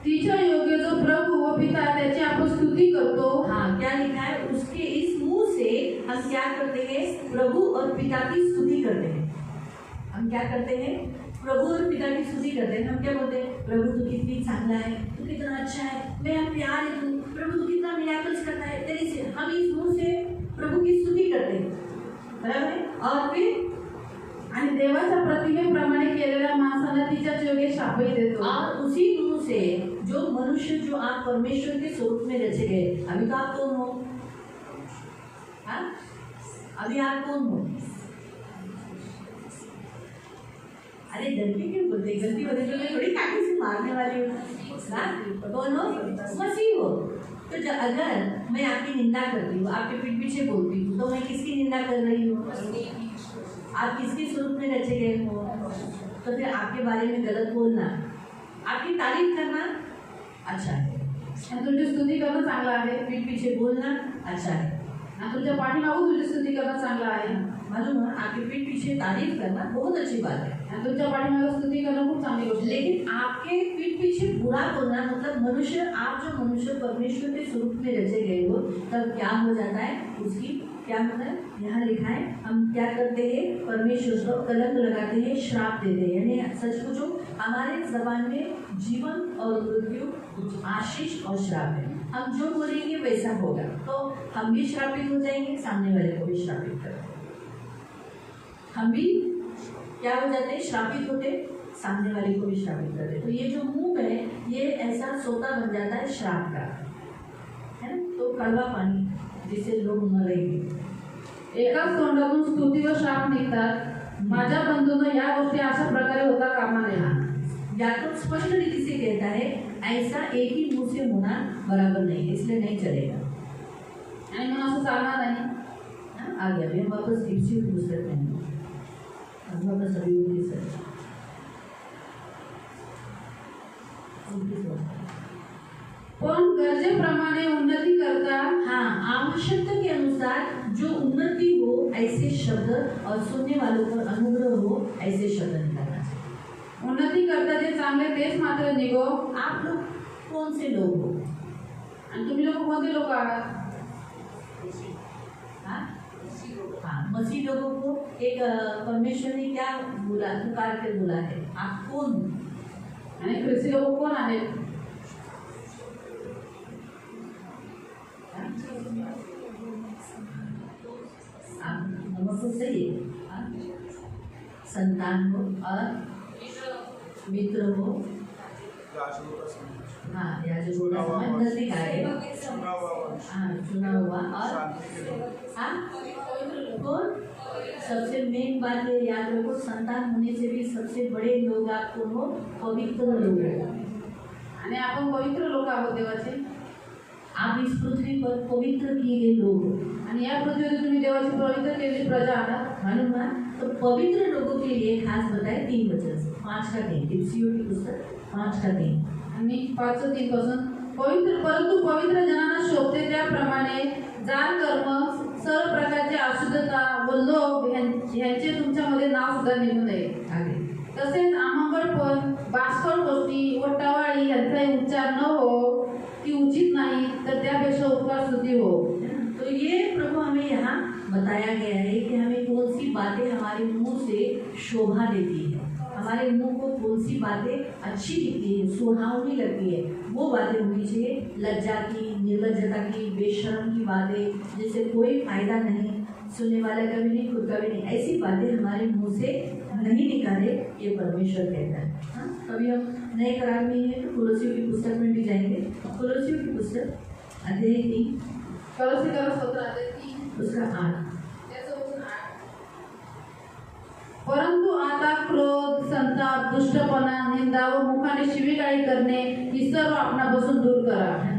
तिच्या योग्य जो प्रभु व पिता त्याची आपण स्तुती करतो. हाँ, क्या लिखा है? उसके इस मुंह से हम क्या करते हैं? प्रभु और पिता की स्तुति करते हैं। हम क्या करते हैं? प्रभु और पिता की स्तुति करते हैं। हम क्या बोलते हैं? प्रभु तू कितनी चांगला है, तू कितना अच्छा है, मेरा प्यार है तू, प्रभु तू कितना मिराकल्स करता है तेरे से। हम इस मुंह से प्रभु की स्तुति करते हैं, बराबर है? और फिर आणि देवाच्या प्रतिमेप्रमाणे केलेल्या माणसाला तिच्याच योग्य शापही देतो. और उसी मुंह से जो मनुष्य जो आप परमेश्वर के स्वरूप में रचे गए। अभी तो आप कौन हो? हाँ, अभी आप कौन हो? अरे डर के क्यों बोलते? गलती होने तो मैं थोड़ी काटी से मारने वाली हूँ। कौन हो? मसीह हो। तो अगर मैं आपकी निंदा करती हूँ, आपके पीठ पीछे बोलती हूँ, तो मैं किसकी निंदा कर रही हूँ? आप किसके स्वरूप में रचे गए हो? तो फिर आपके बारे में गलत बोलना, आपकी तारीफ करना अच्छा है, आणि तुझी स्तुती करणं चांगलं आहे. पीठ पीछे बोलना अच्छा है, आणि तुझ्या पाठीमागून तुझी स्तुती करणं चांगलं आहे. मालूम है? आपके पीठ पीछे तारीफ करना बहुत अच्छी बात है, आणि तुझ्या पाठीमागं स्तुती करणं खूप चांगली गोष्ट आहे. लेकिन आपके पीठ पीछे बुरा बोलना मतलब मनुष्य, आप जो मनुष्य परमेश्वर के स्वरूप में रचे गए हो, तब क्या हो जाता है? उसकी क्या होता है? यहाँ लिखा है हम क्या करते हैं? परमेश्वर को कलंक लगाते हैं, श्राप देते हैं। यानी सच पूछो, हमारे जबान में जीवन और मृत्यु, आशीष और श्राप है। हम जो बोलेंगे वैसा होगा, तो हम भी श्रापित हो जाएंगे, सामने वाले को भी श्रापित करेंगे। हम भी क्या हो जाते, श्रापित होते, सामने वाले को भी श्रापित करते। तो ये जो मुंह है ये ऐसा सोता बन जाता है श्राप का, है ना। तो कड़वा पानी जिससे लोग मरेंगे। एकाच तोंडातून स्तुती व शाप निघतात। माझ्या बंधूंनो या गोष्टी अशा प्रकारे होता कामा नये। याकूब स्पष्ट रीति से कहता है ऐसा एक ही मुंह से होना बराबर नहीं है, इसलिए नहीं चलेगा। आणि म्हणून असं चालणार नाही। आ गया अभी हम वापस इफ्सियों की पुस्तक में हैं। अब वापस अभियोग की सर पण गरजेप्रमाणे उन्नती करता। हाँ, आवश्यकता के अनुसार जो उन्नति हो ऐसे शब्द और सुनने वालों पर अनुग्रह हो ऐसे शब्द निकालना चाहिए। उन्नती करता जे चांगले तेच मात्र निघो। आप लोग कौन से लोग हो? आणि तुम्ही लोक कोणते लोक आहात? हाँ, मसीह लोगों को एक परमेश्वर ने क्या बोला, पुकार के बोला है, आप कौन हो? आणि ख्रिस्ती लोक कोण आहेत? तो सही है, संतान हो और मित्र हो। हाँ, या जो छोटा समाज नजदीक आए, हाँ, चुना हुआ और हाँ कौन सबसे मेन बात है याद रखो, संतान होने से भी सबसे बड़े लोग आपको हो पवित्र लोग हो। आणि आपण पवित्र लोक आहोत देवाचे। आप इस पृथ्वी पर पवित्र किए गए लोग हो आणि या पृथ्वीवर तुम्ही देवाची पवित्र केलेली प्रजा आहात। मालूम है? तो पवित्र लोगों के लिए खास बताए 3 वचन से 5 का 3, इफ्सियों की पुस्तक 5 का 3 आणि 5:3 पासून पवित्र परंतु पवित्र जनांना शोभते त्याप्रमाणे जाण कर्म सर्व प्रकारची अशुद्धता व लोभ ह्यांचे तुमच्यामध्ये नाव सुद्धा निघू नये। आगे तसेच आमंगळपण बाष्कळ गोष्टी व टवाळी यांचाही उच्चार न हो, ती उचित नाही, तर त्यापेक्षा उपकार स्तुती हो। तो ये प्रभु हमें यहाँ बताया गया है कि हमें कौन सी बातें हमारे मुंह से शोभा देती है, हमारे मुंह को कौन सी बातें अच्छी दिखती है, सुहावनी लगती है, वो बातें होनी चाहिए। लज्जा की, निर्लज्जता की, बेशर्म की बातें जिससे कोई फायदा नहीं, सुनने वाला का भी नहीं, खुद का भी नहीं, ऐसी बातें हमारे मुंह से नहीं निकाले, ये परमेश्वर कहता है। हाँ, अभी हम नए करार में हैं तो कुलोसियों की पुस्तक में भी जाएंगे। कुलोसियों की पुस्तक अध्याय 3 कलोसीकर स्तोत्र अध्याय 3 उसका 8। परंतु आता क्रोध, संताप, दुष्टपणा, निंदा व मुखाने शिवीगाळी करणे ही सर्व आपणापासून दूर करा।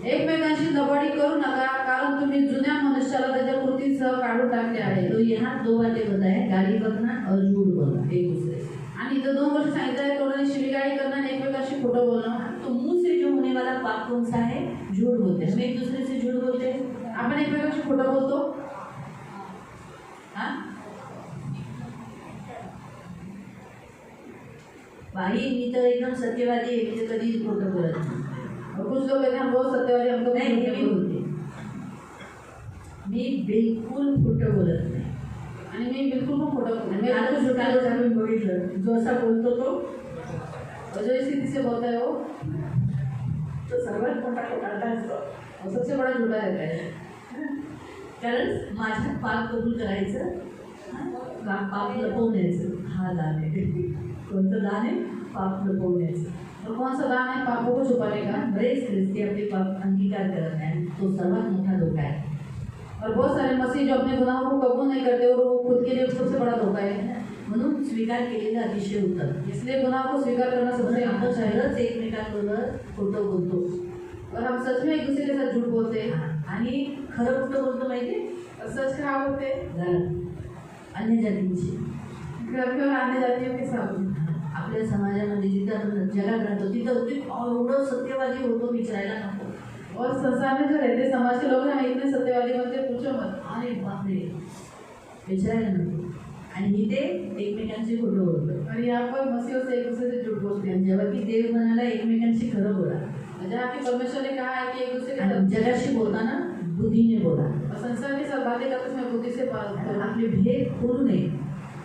एकमेकांशी लबाडी करू नका, कारण तुम्ही जुन्या मनुष्याला त्याच्या कृतीसह काढून टाकले आहे। तो यहाँ 2 बातें बताए, गाली बकना और झूठ बोलना एक दूसरे से। आणि इथं 2 गोष्टी सांगितल्या आहेत, कोणाने शिवीगाळी करणं आणि एकमेकांशी खोटं बोलणं। तो मुंह से जो होने वाला पाप कौन सा है? झूठ बोलते हैं। हम एक दूसरे से झूठ बोलते हैं, आपण एकमेकांशी खोटं बोलतो। हाँ भाई मी तर एकदम सत्यवादी आहे, मी तर कधीच खोटं बोलत नाही। और कुछ लोग कहते हैं हम बहुत सत्यवादी, हम तो नाही, मी बोलते, मी बिलकुल खोटं बोलत नाही। आणि मी बिलकुल पण खोटं बोलत नाही। आता मैं कालच आपण बघितलं, जो असा बोलतो तो जो इस स्थिति से बोलता है वो तो सर्वात मोठा खोटारडा असतो, और सबसे बड़ा झूठा रहता है। कारण माझ्यात पाप कबूल करायचं, पाप लपवण्याचं, हा दान आहे। कोणतं दान आहे? पाप लपवण्याचं। और कौन सा दान है? पापों को छुपाने का। बरेच ख्रिस्ती अपने पाप अंगीकार करत नाही, तो सर्वात मोठा धोका है। और बहुत सारे मसीह जो अपने गुनाहों को कबूल नहीं करते और वो खुद के लिए सबसे बड़ा धोखा है। म्हणून स्वीकार केलेलं अतिशय उत्तम। इसलिए गुनाह को स्वीकार करना सबसे आपण अच्छा है। खरंच एकमेकांबरोबर खोटं बोलतो और हम सच में एक दूसरे के साथ झूठ बोलते हैं। आणि खरं कुठं बोलतो माहिती? और सच कहाँ बोलते हैं? घरात अन्य जातींची, घर में और आने जातियों के साथ। आपल्या समाजामध्ये जिथं आपण जगात राहतो तिथं एवढं सत्यवादी होतो, विचारायला नको। और संसार में जो रहते समाज के लोग हैं इतने सत्यवादी बनते, पूछो मत। अरे बापरे, विचारायला नको। आणि इथे एकमेकांशी खोटं बोलतो। और यहाँ पर मसीहों से एक दूसरे से झूठ बोलते हैं। जेव्हा की देव म्हणाला एकमेकांशी खरं बोला, जहाँ की परमेश्वर ने कहा है कि एक दूसरे के आणि साथ जगाशी बोलताना बुद्धीने बोला। और संसार के साथ बातें करते समय बुद्धि से बात करो। आपले भेद खोलू नये।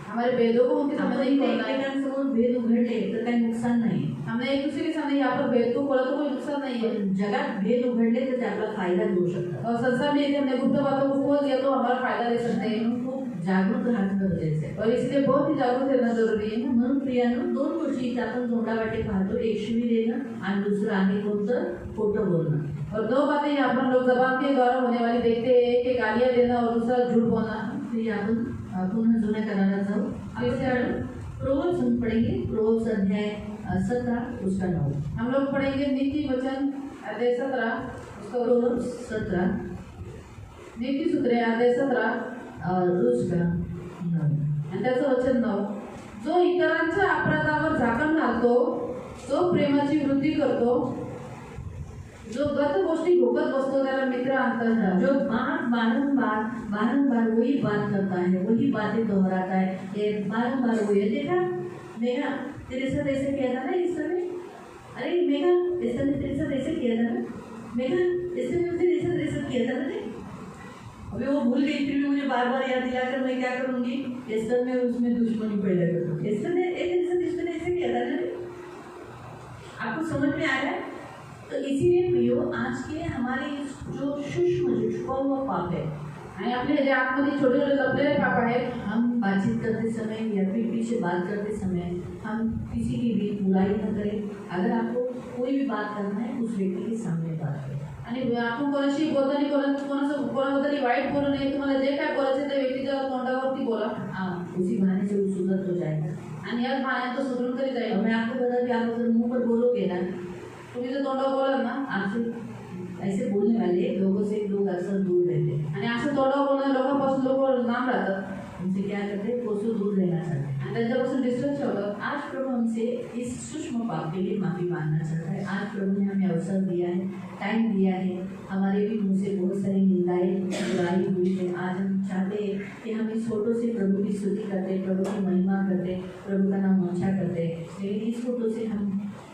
हमारे भेदों को उनके सामने नहीं खोलना है। एकमेकांसमोर भेद उघडले तर काही नुकसान नाही। हमने एक दूसरे के सामने यहाँ पर भेद को खोला तो कोई नुकसान नहीं है। जगात भेद उघडले तर ते आपला फायदा घेऊ शकतात। और संसार में यदि हमने गुप्त बातों को खोल दिया तो हमारा फायदा ले सकते हैं। खूप जागरूक राहणं गरजेचं आहे. और इसलिए बहुत ही जागरूक रहना जरूरी है. म्हणून प्रियानो, दोन गोष्टी इथे आपण तोंडावाटे पाहतो, एक शिवी देणं आणि दुसरं आहे कोणतं, खोटं बोलणं. और दो बातें यहाँ पर लोग जबान के द्वारा होने वाली देखते हैं, एक है गालियाँ देना और दूसरा झूठ बोलना. फिर आपण पुन्हा जुन्या करारात जाऊ. फिर से आपण प्रोव्हर्ब्स हम पढ़ेंगे, प्रोव्हर्ब्स अध्याय 17 उसका 9. हम लोग पढ़ेंगे नीति वचन अध्याय 17 उसका प्रोव्हर्ब्स 17 नीति सूत्रे अध्याय 17 और उसका 9. आणि त्याचं वचन 9. जो इतरांच्या अपराधावर झाकण घालतो तो प्रेमाची वृद्धी करतो, जो गत गोष्टी भोगत बसतो त्याला मित्र आणतात. जो बारंबार वही बात करता है, वही बातें दोहराता है, ये बारंबार वही है. देखा मेघा, तेरे साथ ऐसे किया था ना इस समय, अरे मेघा इस समय तेरे साथ ऐसे किया था ना, मेघा इस समय तेरे साथ ऐसे किया था ना. अभी वो भूल गई, फिर भी मुझे बार बार याद दिलाकर मैं क्या करूँगी, इस समय उसमें दुश्मनी पैदा करूँ. इस समय तेरे साथ इसने ऐसे किया था ना. आपको समझ में आ रहा है? तो इसीलिए प्रियो, आज के हमारे जो सूक्ष्म जो छुपा हुआ पाप है, आणि आपले जे आतमध्ये छोटे छोटे लपलेले पाप आहेत, हम बातचीत करते समय या फिर पीछे बात करते समय हम किसी की भी बुराई न करें. अगर आपको कोई भी बात करना है, उस व्यक्ति के सामने बात करें. आणि आपण कोणाशी बोलताना कोणाबद्दल वाईट बोलू नये. तुम्हाला जे काय बोलायचं त्या व्यक्तीच्या तोंडावरती बोला. उसी बहाने से वो सुधर तो जाएगा. आणि याच बहाण्यात तो सुधरून तरी और जाईल. मैं आपको बता दी, आप अगर मुंह पर बोलोगे ना, तुम्ही जर तोंडावर बोलाल ना, आपसे ऐसे बोलने वाले लोगों से लोग अक्सर दूर रहते हैं. आणि असं तोंडावर बोलणाऱ्या लोकांपासून लोक लांब राहतात उनसे क्या करते हैं, कोसों दूर रहना चाहते हैं. आणि त्यांच्यापासून डिस्टन्स ठेवतात. आज प्रभु हमसे इस सूक्ष्म पाप के लिए माफी मांगना चाहता है. आज प्रभु ने हमें अवसर दिया है, टाइम दिया है. हमारे भी मुँह से बहुत सारी निंदाएं बुराई हुई है. आज हम चाहते हैं कि हम इस फोटो से प्रभु की स्तुति करते, प्रभु की महिमा करते, प्रभु का नाम ऊंचा करते. लेकिन इस फोटो से हम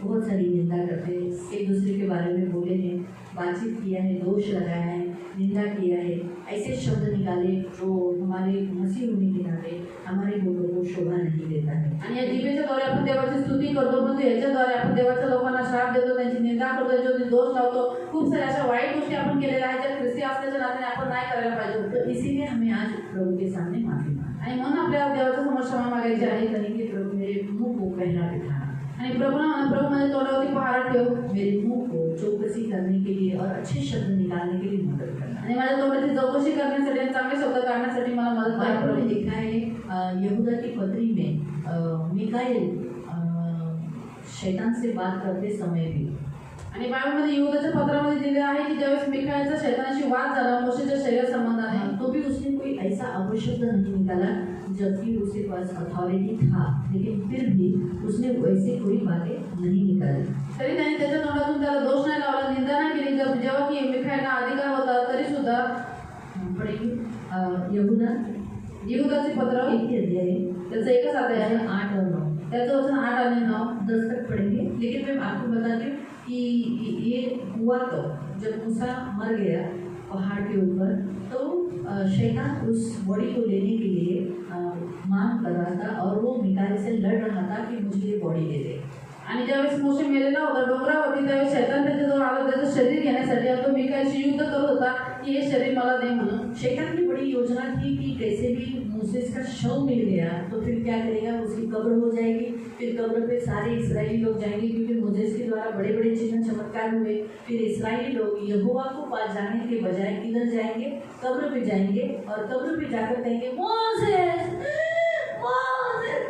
बहुत सारी निंदा करते, एक दूसरे के बारे में बोले हैं, बातचीत किया है, दोष लगाया है, निंदा किया है, ऐसे शब्द निकाले जो हमारे मसीह होने के नाते हमारे बोलों को शोभा नहीं देता है. आणि या जिभेच्या द्वारे आपण देवाची स्तुती करतो, पण याच्याद्वारे आपण देवाच्या लोकांना श्राप देतो, त्यांची निंदा करतो, जो दोष लावतो. खूप साऱ्या अशा वाईट गोष्टी आपण केलेल्या आहेत ज्या ख्रिस्ती असल्याच्या नात्याने आपण नाही करायला पाहिजे होतं. तो इसीलिए हमें आज प्रभु के सामने माफी मांगना आणि म्हणून आपल्याला देवाच्या समोर क्षमा मागायची आहे. करेंगे. प्रभु मेरे मुंह को पहला बिठाना, आणि प्रभू माझ्या तोंडावरती पहारा ठेव. मेरे मुंह को चौकसी करने के लिए और अच्छे शब्द निकालने के लिए मदद करना. आणि माझ्या तोंडाची चौकशी करण्यासाठी आणि चांगले शब्द काढण्यासाठी मला मदत करा. बाइबल में लिखा है यहूदा की पत्री में मिकाएल शैतान से बात करते समय भी, आणि बायबलमध्ये यहूदाच्या पत्रामध्ये दिले आहे की ज्यावेळेस मिकाएलचा शैतानाशी वाद झाला मोशेच्या शरीर संबंधाने, तो भी उसने कोई ऐसा अपशब्द नहीं निकाला जबकि उसके पास अथॉरिटी था, लेकिन फिर भी उसने वैसे कोई बातें नहीं निकाली. तरी त्याने त्याच्या तोंडातून त्याला दोष नाही लावला, निंदा नाही केली. जेव्हा की मिकाएलला अधिकार होता तरी सुद्धा यहूदाचे पत्र 1 अध्याय त्याचं एकच अध्याय आहे, 8 और 9. त्याचं वचन 8 आणि 9 10 तक पढ़ेंगे. लेकिन मैं आपको बताती हूँ कि ये हुआ तो जब मूसा मर गया पहाड़ के ऊपर, तो शैतान उस बॉडी को लेने के लिए मांग कर रहा था और वो मिकाएल से लड़ रहा था कि मुझे ये बॉडी दे दे. आणि ज्यावेळेस मोशे मेलेला होता डोंगरावरती, त्यावेळेस शैतान त्याच्याजवळ आला त्याचं शरीर घेण्यासाठी. आणि तो मिकाएलशी युद्ध करत होता की हे शरीर मला दे म्हणून. शैतान की बड़ी योजना थी कि कैसे भी मूसेस का शव मिल गया तो फिर क्या करेगा, उसकी कब्र हो जाएगी. फिर कब्र पे सारे इस्राएली लोग जाएंगे क्योंकि मूसेस के द्वारा बड़े बड़े चिन्ह चमत्कार हुए. फिर इस्राएली लोग यहोवा को पास जाने के बजाय किधर जाएंगे, कब्र पे जाएंगे और कब्र पे जाकर कहेंगे मोसेस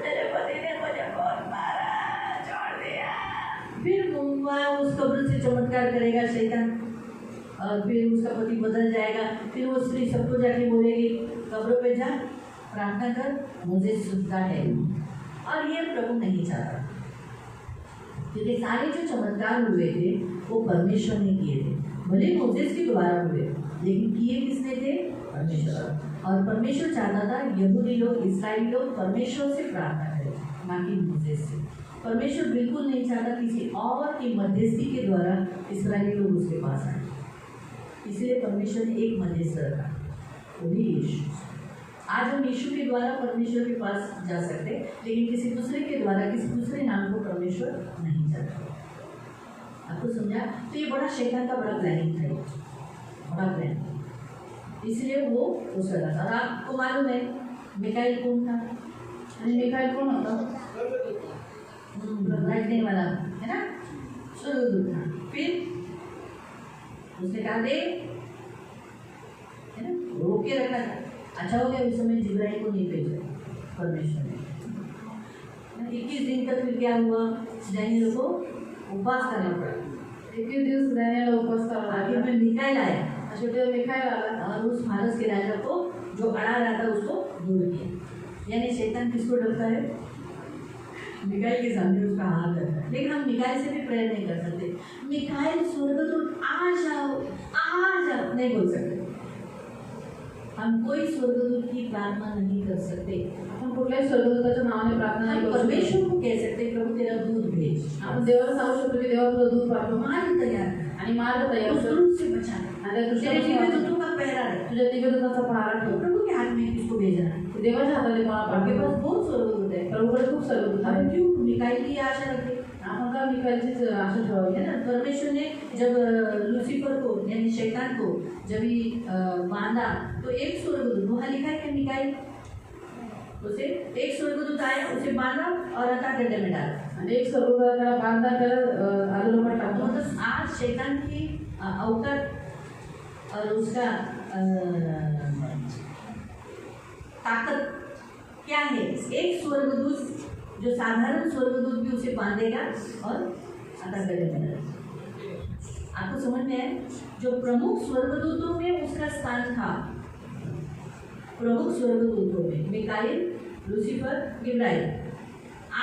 मेरे पति ने मुझे बहुत मारा, छोड़ दिया. फिर वहाँ उस कब्र से चमत्कार करेगा शैतान और फिर उसका पति बदल जाएगा. फिर वो स्त्री सबको जाके बोलेगी कब्र पे जा, प्रार्थना कर, मुझे सुनता है. और ये प्रभु नहीं चाहता, क्योंकि सारे जो चमत्कार हुए थे वो परमेश्वर ने किए थे. भले मोसेस के द्वारा हुए लेकिन किए किसने थे, परमेश्वर. और परमेश्वर चाहता था यहूदी लोग, इस्राएली लोग परमेश्वर से प्रार्थना करें, ना कि मोसेस से. परमेश्वर बिल्कुल नहीं चाहता किसी और की मध्यस्थी के द्वारा इस्राएली लोग उसके पास आए. इसलिए परमेश्वर ने एक मध्यस्थ रखा, वो भी यीशु. आज हम यीशु के द्वारा परमेश्वर के पास जा सकते, लेकिन किसी दूसरे के द्वारा, किसी दूसरे नाम को परमेश्वर नहीं जाता. आपको समझा? तो ये बड़ा शैतान का बड़ा प्लानिंग था, बड़ा प्लान. इसलिए वो कर रहा था. और आपको मालूम है मिकाइल कौन था? आणि मिखाईल कोण होता? लड़ने वाला है ना, स्वर्गदूत था। फिर उसने कहा दे, है ना, रोक के रखा था। अच्छा हो गया उस समय जिब्राइल को नहीं भेजा परमेश्वर ने। 21 दिन तक फिर क्या हुआ, डैनियल को उपवास करना पड़ा। 21 दिवस डॅनियल उपवास करावा आखिर लागला। में मिकाइल आया शेवटी मिखाईल आला और उस फारस के राजा को जो अड़ा रहा था उसको दूर किया। यानी शैतान किसको डरता है? मिकाइल के सामने उसका हाथ रहता है। लेकिन हम मिकाइल से भी प्रेयर नहीं कर सकते। मिकाइल स्वर्गदूत आ जाओ नहीं बोल सकते। हम कोई स्वर्गदूत की प्रार्थना नहीं कर सकते। आपण कुठल्याही स्वर्गदूताच्या नावाने प्रार्थना नाही हम करू शकत। परमेश्वर को कह सकते प्रभु तेरा दूध भेज, आपण देवाला सांगू शकतो की देवा तुझं दूध पाठव मार्ग तैयार कर, आणि मार्ग तयार उस कर दूध से बचा, आणि त्या तेरे जीवन दुष्टांना दूतों का पहरा रख। तुझ्या दिव्यदूताचा पहारा तो ठेव। प्रभु के हाथ में किसको भेजना है? देवाच्या हाताने कोणा आपके पाठव? पास बहुत स्वर्गदूत है, प्रभूकडे खूप स्वर्गदूत हम आहेत। क्यों मिकाइल की आशा रखें? आपण का मिखाईलचीच आशा ठेवावी? है ना, परमेश्वर ने जब लूसीफर को यानी शैतान को जब ही बांधा तो एक स्वर्गदूत, वहाँ लिखा है कि मिकाइल, उसे एक स्वर्गदूत आया, उसे बांधा और अतः गड्ढे में डाला। आणि एक स्वर्गदूत त्याला बांधला, त्याला आलोलमात तो टाकलं। मतलब आज शैतान की अवतार और उसका ताकत क्या है? एक स्वर्गदूत जो साधारण स्वर्गदूत भी उसे बांधेगा और अतः गड्ढे में डालेगा। आपको समझ में आया? जो प्रमुख स्वर्गदूतों में उसका स्थान था, प्रमुख स्वर्गदूतों में मिकाइल, लूसीफर, गिब्राइल,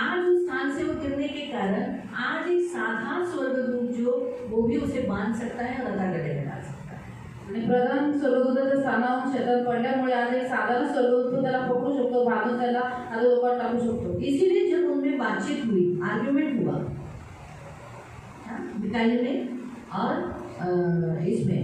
आज उस स्थान से वो गिरने के कारण आज एक साधारण स्वर्गदूत जो वो भी उसे बांध सकता है और अतः गड्ढे में डाल सकता है। आणि प्रधान स्वर्गदूताच्या स्थानावरून शैतान पडल्यामुळे आज एक साधारण स्वर्गदूत त्याला पकडू शकतो, बांधून त्याला आलोलमात टाकू शकतो। इसीलिए जब उनमें बातचीत हुई, आर्ग्यूमेंट हुआ मिकाइल में और इसमें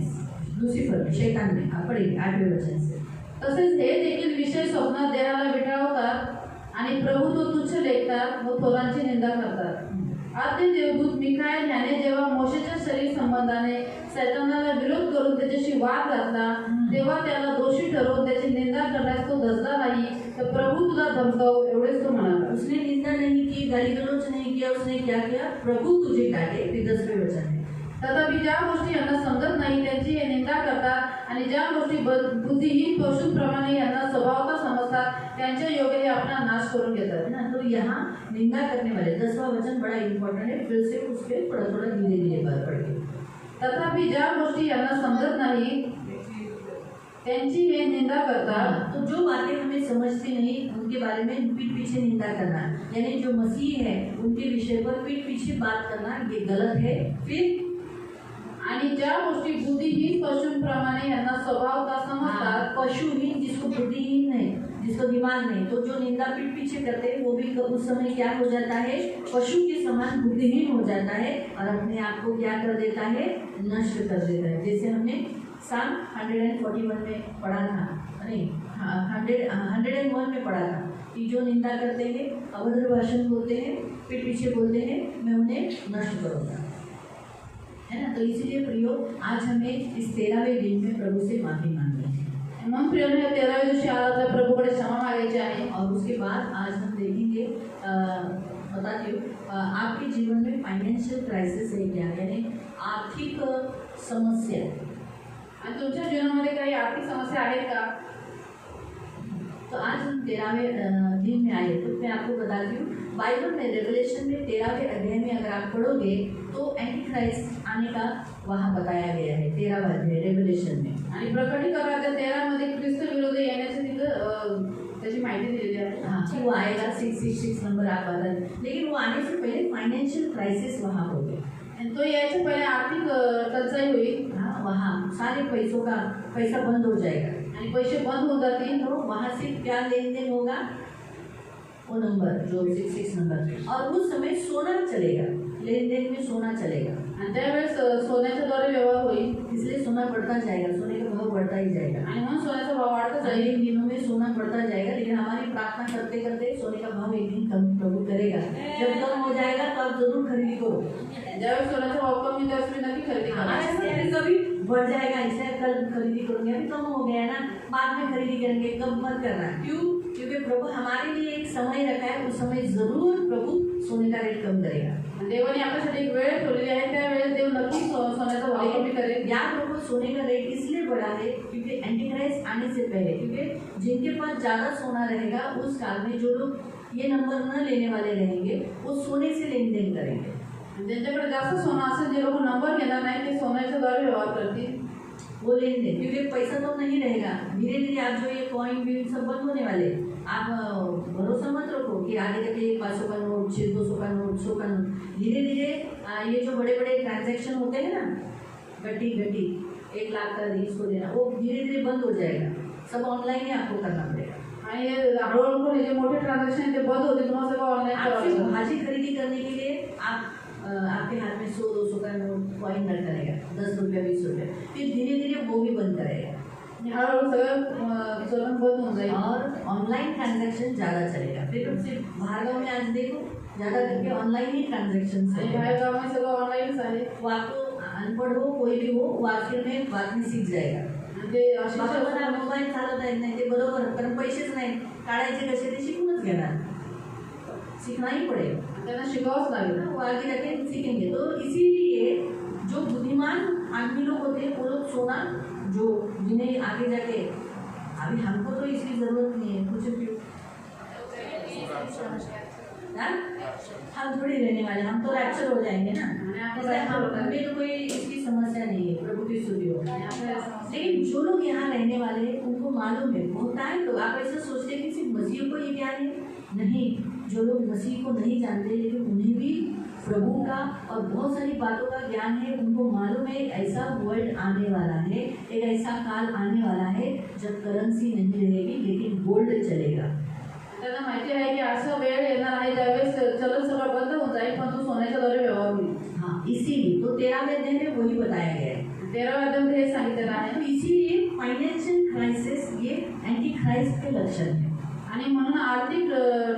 लूसीफर में, शैतान में, आप पढ़ेंगे 8वें वचन से। तसेच हे देखील विषय स्वप्नात देहाला विटाळवतात आणि प्रभू तो तुच्छ लेखतात व थोरांची निंदा करतात। आद्य देवदूत मिखाईल याने जेव्हा मोशेच्या शरीर संबंधाने सैतानाला विरोध करून त्याच्याशी वाद घातला, तेव्हा त्याला दोषी ठरवून त्याची निंदा करण्यास तो धजला नाही, तर प्रभू तुला धमकाव एवढेच तो म्हणाला। उसने निंदा नहीं की, गाली गलौज नहीं किया, उसने क्या किया? प्रभु तुझे डांटे, फिर 10वें वचन है। तथापि ज्या गोष्टी यांना समजत नाही त्यांची हे निंदा करतात आणि ज्या गोष्टी बुद्धिहीन पशुप्रमाणे यांना स्वभावता समजतात त्यांच्या योगे हे आपला नाश करून घेतात। है ना, तो यहाँ निंदा करने वाले 10वां वचन बड़ा इम्पोर्टेंट है, फिर से उस पर थोड़ा थोड़ा धीरे धीरे बात पढ़ेंगे। तथापि ज्या गोष्टी यांना समजत नाही त्यांची हे निंदा करतात। तो जो बातें हमें समझती नहीं उनके बारे में पीठ पीछे निंदा करना, यानी जो मसीह है उनके विषय पर पीठ पीछे बात करना ये गलत है। फिर आणि ज्या गोष्टी बुद्धिहीन पशुप्रमाणे यांना स्वभावता समजतात, पशुहीन जिसको बुद्धिहीन नहीं, जिसको दिमाग नहीं, तो जो निंदा पीठ पीछे करते हैं वो भी उस समय क्या हो जाता है? पशु के समान बुद्धिहीन हो जाता है और अपने आप को क्या कर देता है? नष्ट कर देता है। जैसे हमने साल 141 में पढ़ा था, नहीं 101 में पढ़ा था कि जो निंदा करते हैं, अभद्र भाषण बोलते हैं, पीठ पीछे बोलते हैं, मैं उन्हें नष्ट करूँगा, है ना। तो इसीलिए प्रियो आज हमें इस 13वें दिन में प्रभु से माफी मांगनी है। मग प्रिय 13व्या दिवशी आला प्रभूकडे क्षमा मागायची आहे। और उसके बाद आज हम देखेंगे, बताती हूँ, आपके जीवन में फाइनेंशियल क्राइसिस है क्या, यानी आर्थिक समस्या, आणि तुमच्या जीवनामध्ये काही आर्थिक समस्या आहेत का? तो आज हम 13वें दिन में आए, तो मैं आपको बताती हूँ बाइबल में रेवलेशन में 13वें अध्याय में अगर आप पढ़ोगे तो एंटी क्राइस्ट आने का वहाँ बताया गया है 13वां अध्याय रेवलेशन में। आणि प्रकटीकरणाच्या 13 मध्ये ख्रिस्त विरोधी येण्याचे तिथं त्याची माहिती दिलेली आहे। हाँ, कि वो आएगा 666 नंबर आप आता है, लेकिन वो आने से पहले फाइनेंशियल क्राइसिस वहाँ हो गए। आणि तो यायच्या पहिले आर्थिक टंचाई होईल। हाँ, वहाँ सारे पैसों का पैसा बंद हो जाएगा आणि पैसे बंद होऊन जातील। तो वहाँ से क्या लेन देन होगा? वो नंबर जो 66 नंबर, और उस समय सोना चलेगा, लेन देन में सोना चलेगा, आणि त्यावेळेस सोन्याच्या द्वारे व्यवहार होईल, इसलिए सोना बढ़ता जाएगा, सोने का भाव बढ़ता ही जाएगा। आणि म्हणून सोन्याचा भाव वाढत जाईल। इन दिनों में सोना बढ़ता जाएगा, लेकिन हमारी प्रार्थना करते करते सोने का भाव एक दिन कम प्रभु करेगा। जब कम हो जाएगा तो आप जरूर खरीदी करो। ज्यावेळेस सोन्याचा भाव कमी त्यावेळेस मी नक्की खरेदी हाँ, करा। ऐसा नहीं कभी बढ़ जाएगा, ऐसा कल खरीदी करोगे, अभी कम हो गया ना, बाद में खरीदी करेंगे, कब मत करना। क्यों? क्योंकि प्रभु हमारे लिए एक समय रखा है, उस समय जरूर प्रभु सोने का रेट कम करेगा। देवाने आपल्यासाठी एक वेळ ठेवलेली आहे, त्या वेळेस देव नक्की सोन्याचा भाव कमी करेल। याद रखो सोने का रेट इसलिए बढ़ा है क्योंकि एंटीक्राइस्ट आने से पहले, क्योंकि जिनके पास ज्यादा सोना रहेगा उस काल में जो लोग ये नंबर न लेने वाले रहेंगे वो सोने से लेन देन करेंगे। ज्यांच्याकडे जास्त सोनं असेल, जे लोक नंबर घेणार नाही ते सोन्याच्या द्वारे व्यवहार करतील, वो लेन देन, क्योंकि पैसा तो नहीं रहेगा। धीरे धीरे आप जो ये कॉइन बिल सब बंद होने वाले, आप भरोसा मत रखो कि आगे जाके 500 का नोट, 200 का नोट, 100 का नोट। धीरे धीरे ये जो बड़े बड़े ट्रांजैक्शन होते हैं ना, गड्डी 1 लाख का इसको देना, वो धीरे धीरे बंद हो जाएगा। सब ऑनलाइन ही आपको करना पड़ेगा। आणि हळूहळू हे जे मोठे ट्रान्झॅक्शन ते बंद होते, तुम्हाला सगळं ऑनलाईन करायचं। भाजी खरीदी करने के लिए आप आपके हाथ में 100-200 का नोट कॉइन रखा रहेगा, 10 रुपया 20 रुपया, फिर धीरे धीरे वो भी बंद करेगा। हळूहळू सगळं चलन बंद होऊन जाईल और ऑनलाइन ट्रांजैक्शन ज़्यादा चलेगा। फिर सिर्फ बाहर गाँव में आज देखो ज़्यादा करके ऑनलाइन ही ट्रांजैक्शन आणि बाहेर गावामध्ये सगळं ऑनलाईनच आहे। वो आपको अनपढ़ हो कोई भी हो, वो आखिर में बात में सीख जाएगा। ते अशी मला मोबाईल चालवता येत नाही ते बरोबर, कारण पैसेच नाही काढायचे कसे ते शिकूनच घेणार, सीखना ही पड़ेगा, त्यांना शिकावंच लागेल। वो आगे जाके सीखेंगे। तो इसीलिए जो बुद्धिमान आदमी लोग होते हैं वो लोग सोना, जो जिन्हें आगे जाके, अभी हमको तो इसकी जरूरत नहीं है कुछ भी, हम थोड़ी रहने वाले, हम तो रैप्चर हो जाएंगे ना, हमें तो कोई इसकी समस्या नहीं है, प्रभु की स्तुति हो। लेकिन जो लोग यहाँ रहने वाले हैं उनको मालूम है, होता है तो आप ऐसा सोचते हैं कि सिर्फ मसीह को ये ज्ञान है, नहीं, जो लोग मसीह को नहीं जानते लेकिन उन्हें भी प्रभु का और बहुत सारी बातों का ज्ञान है, उनको मालूम है एक ऐसा वर्ल्ड आने वाला है, एक ऐसा काल आने वाला है जब करेंसी नहीं रहेगी लेकिन गोल्ड चलेगा। त्यांना माहिती आहे की असा वेळ येणार आहे ज्यावेळेस चलन सगळं बंद होऊन जाईल, पण तो सोन्याच्या द्वारे व्यवहार होईल। हाँ, इसीलिए तो 13वें अध्याय में वही बताया गया है। 13व्या अध्यायामध्ये हे सांगितलेलं आहे। तो इसीलिए फाइनेंशियल क्राइसिस ये एंटी क्राइस्ट के लक्षण है, आणि म्हणून आर्थिक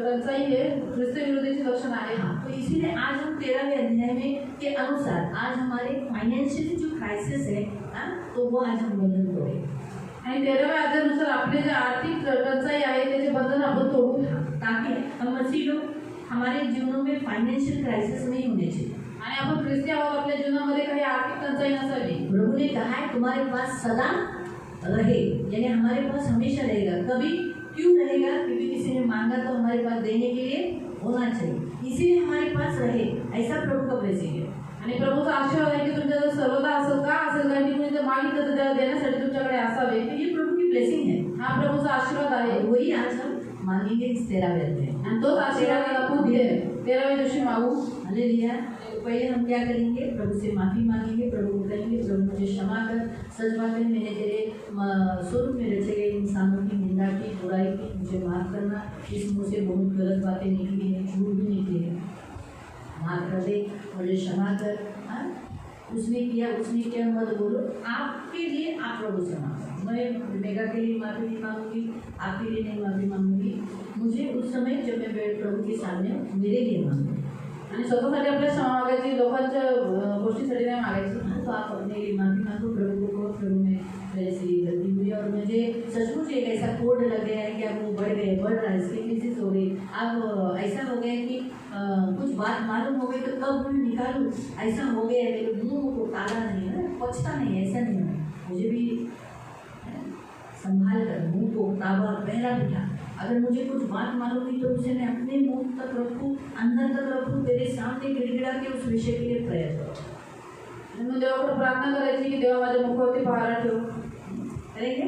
टंचाई हे ख्रिस्त विरोधीचे लक्षण आहे। हाँ, तो इसीलिए आज हम 13वें अध्याय में के अनुसार आज हमारे फाइनेंशियल जो क्राइसिस है, तो वो आज हम बंधन तोड़े, आणि 13व्या अध्यायानुसार आपले जे आर्थिक टंचाई आहे त्याचे बंधन आपण तोडू, ताकि हम मसीह लोग हमारे जीवनों में फाइनेंशियल क्राइसिस नहीं होने चाहिए। आणि आपण ख्रिस्ती आहोत, आपल्या जीवनामध्ये काही आर्थिक टंचाई नसावी। प्रभु ने कहा है तुम्हारे पास सदा रहे, यानी हमारे पास हमेशा रहेगा। कभी क्यों रहेगा? क्योंकि किसी ने मांगा तो हमारे पास देने के लिए होना चाहिए, इसीलिए हमारे पास रहे, ऐसा प्रभु का ब्लेसिंग है। आणि प्रभूचा आशीर्वाद आहे की तुमच्याजवळ सर्वदा असेल, का असेल, कारण की तुम्ही जर मागितलं तर त्याला देण्यासाठी तुमच्याकडे असावे। तो ये प्रभु की ब्लेसिंग है, हा प्रभूचा आशीर्वाद आहे। और वही आज हम मांगेंगे इस 13वें अध्याय में, आणि तोच आशीर्वाद आपण 13व्या दिवशी मागू। हालेलुया। तो पहले हम क्या करेंगे? प्रभु से माफी मांगेंगे, प्रभु को कहेंगे प्रभु मुझे क्षमा कर, सच बात है मैंने तेरे स्वरूप में रचे गए इंसानों की निंदा की, बुराई की, मुझे माफ करना, इस मुँह से बहुत गलत बातें निकली हैं, झूठ भी निकले हैं, माफ कर दे, मुझे क्षमा कर। हाँ, उसने किया मत बोलो, आपके लिए आप प्रभु से मांगो। मैं मेगा के लिए माफी नहीं मांगूंगी, आपके लिए नहीं माफी मांगूंगी, मुझे उस समय जब मैं प्रभु के सामने मेरे लिए मांगूंगी। आणि स्वतःसाठी आपल्या क्षमा मागायची, लोकांच्या गोष्टीसाठी नाही मागायची। तो आप अपने लिए माफी मांगो, प्रभु को कहो प्रभु में मेरे से ये गलती हुई और मुझे सचमुच एक ऐसा कोड लग गया है कि अब वो बढ़ रहा है, स्किन डिसीज हो गई, अब ऐसा हो गया कि कुछ बात मालूम हो गई तो कब मैं निकालूँ, ऐसा हो गया है, मेरे मुँह को ताला नहीं है, पचता नहीं है, ऐसा नहीं है, मुझे भी संभाल कर मुँह को ताबा पहला बिठा, अगर मुझे कुछ बात मालूम हुई तो उसे मैं अपने मुंह तक रखूँ, अंदर तक रखूँ, तेरे सामने गिड़गिड़ा के उस विषय के लिए प्रयत्न करूँ। मग देवाकडे प्रार्थना करायची की देवा माझ्या मुखावरती पहारा ठेव। करेंगे,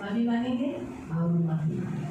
माफी मांगेंगे, भाव में माफी मांगेंगे।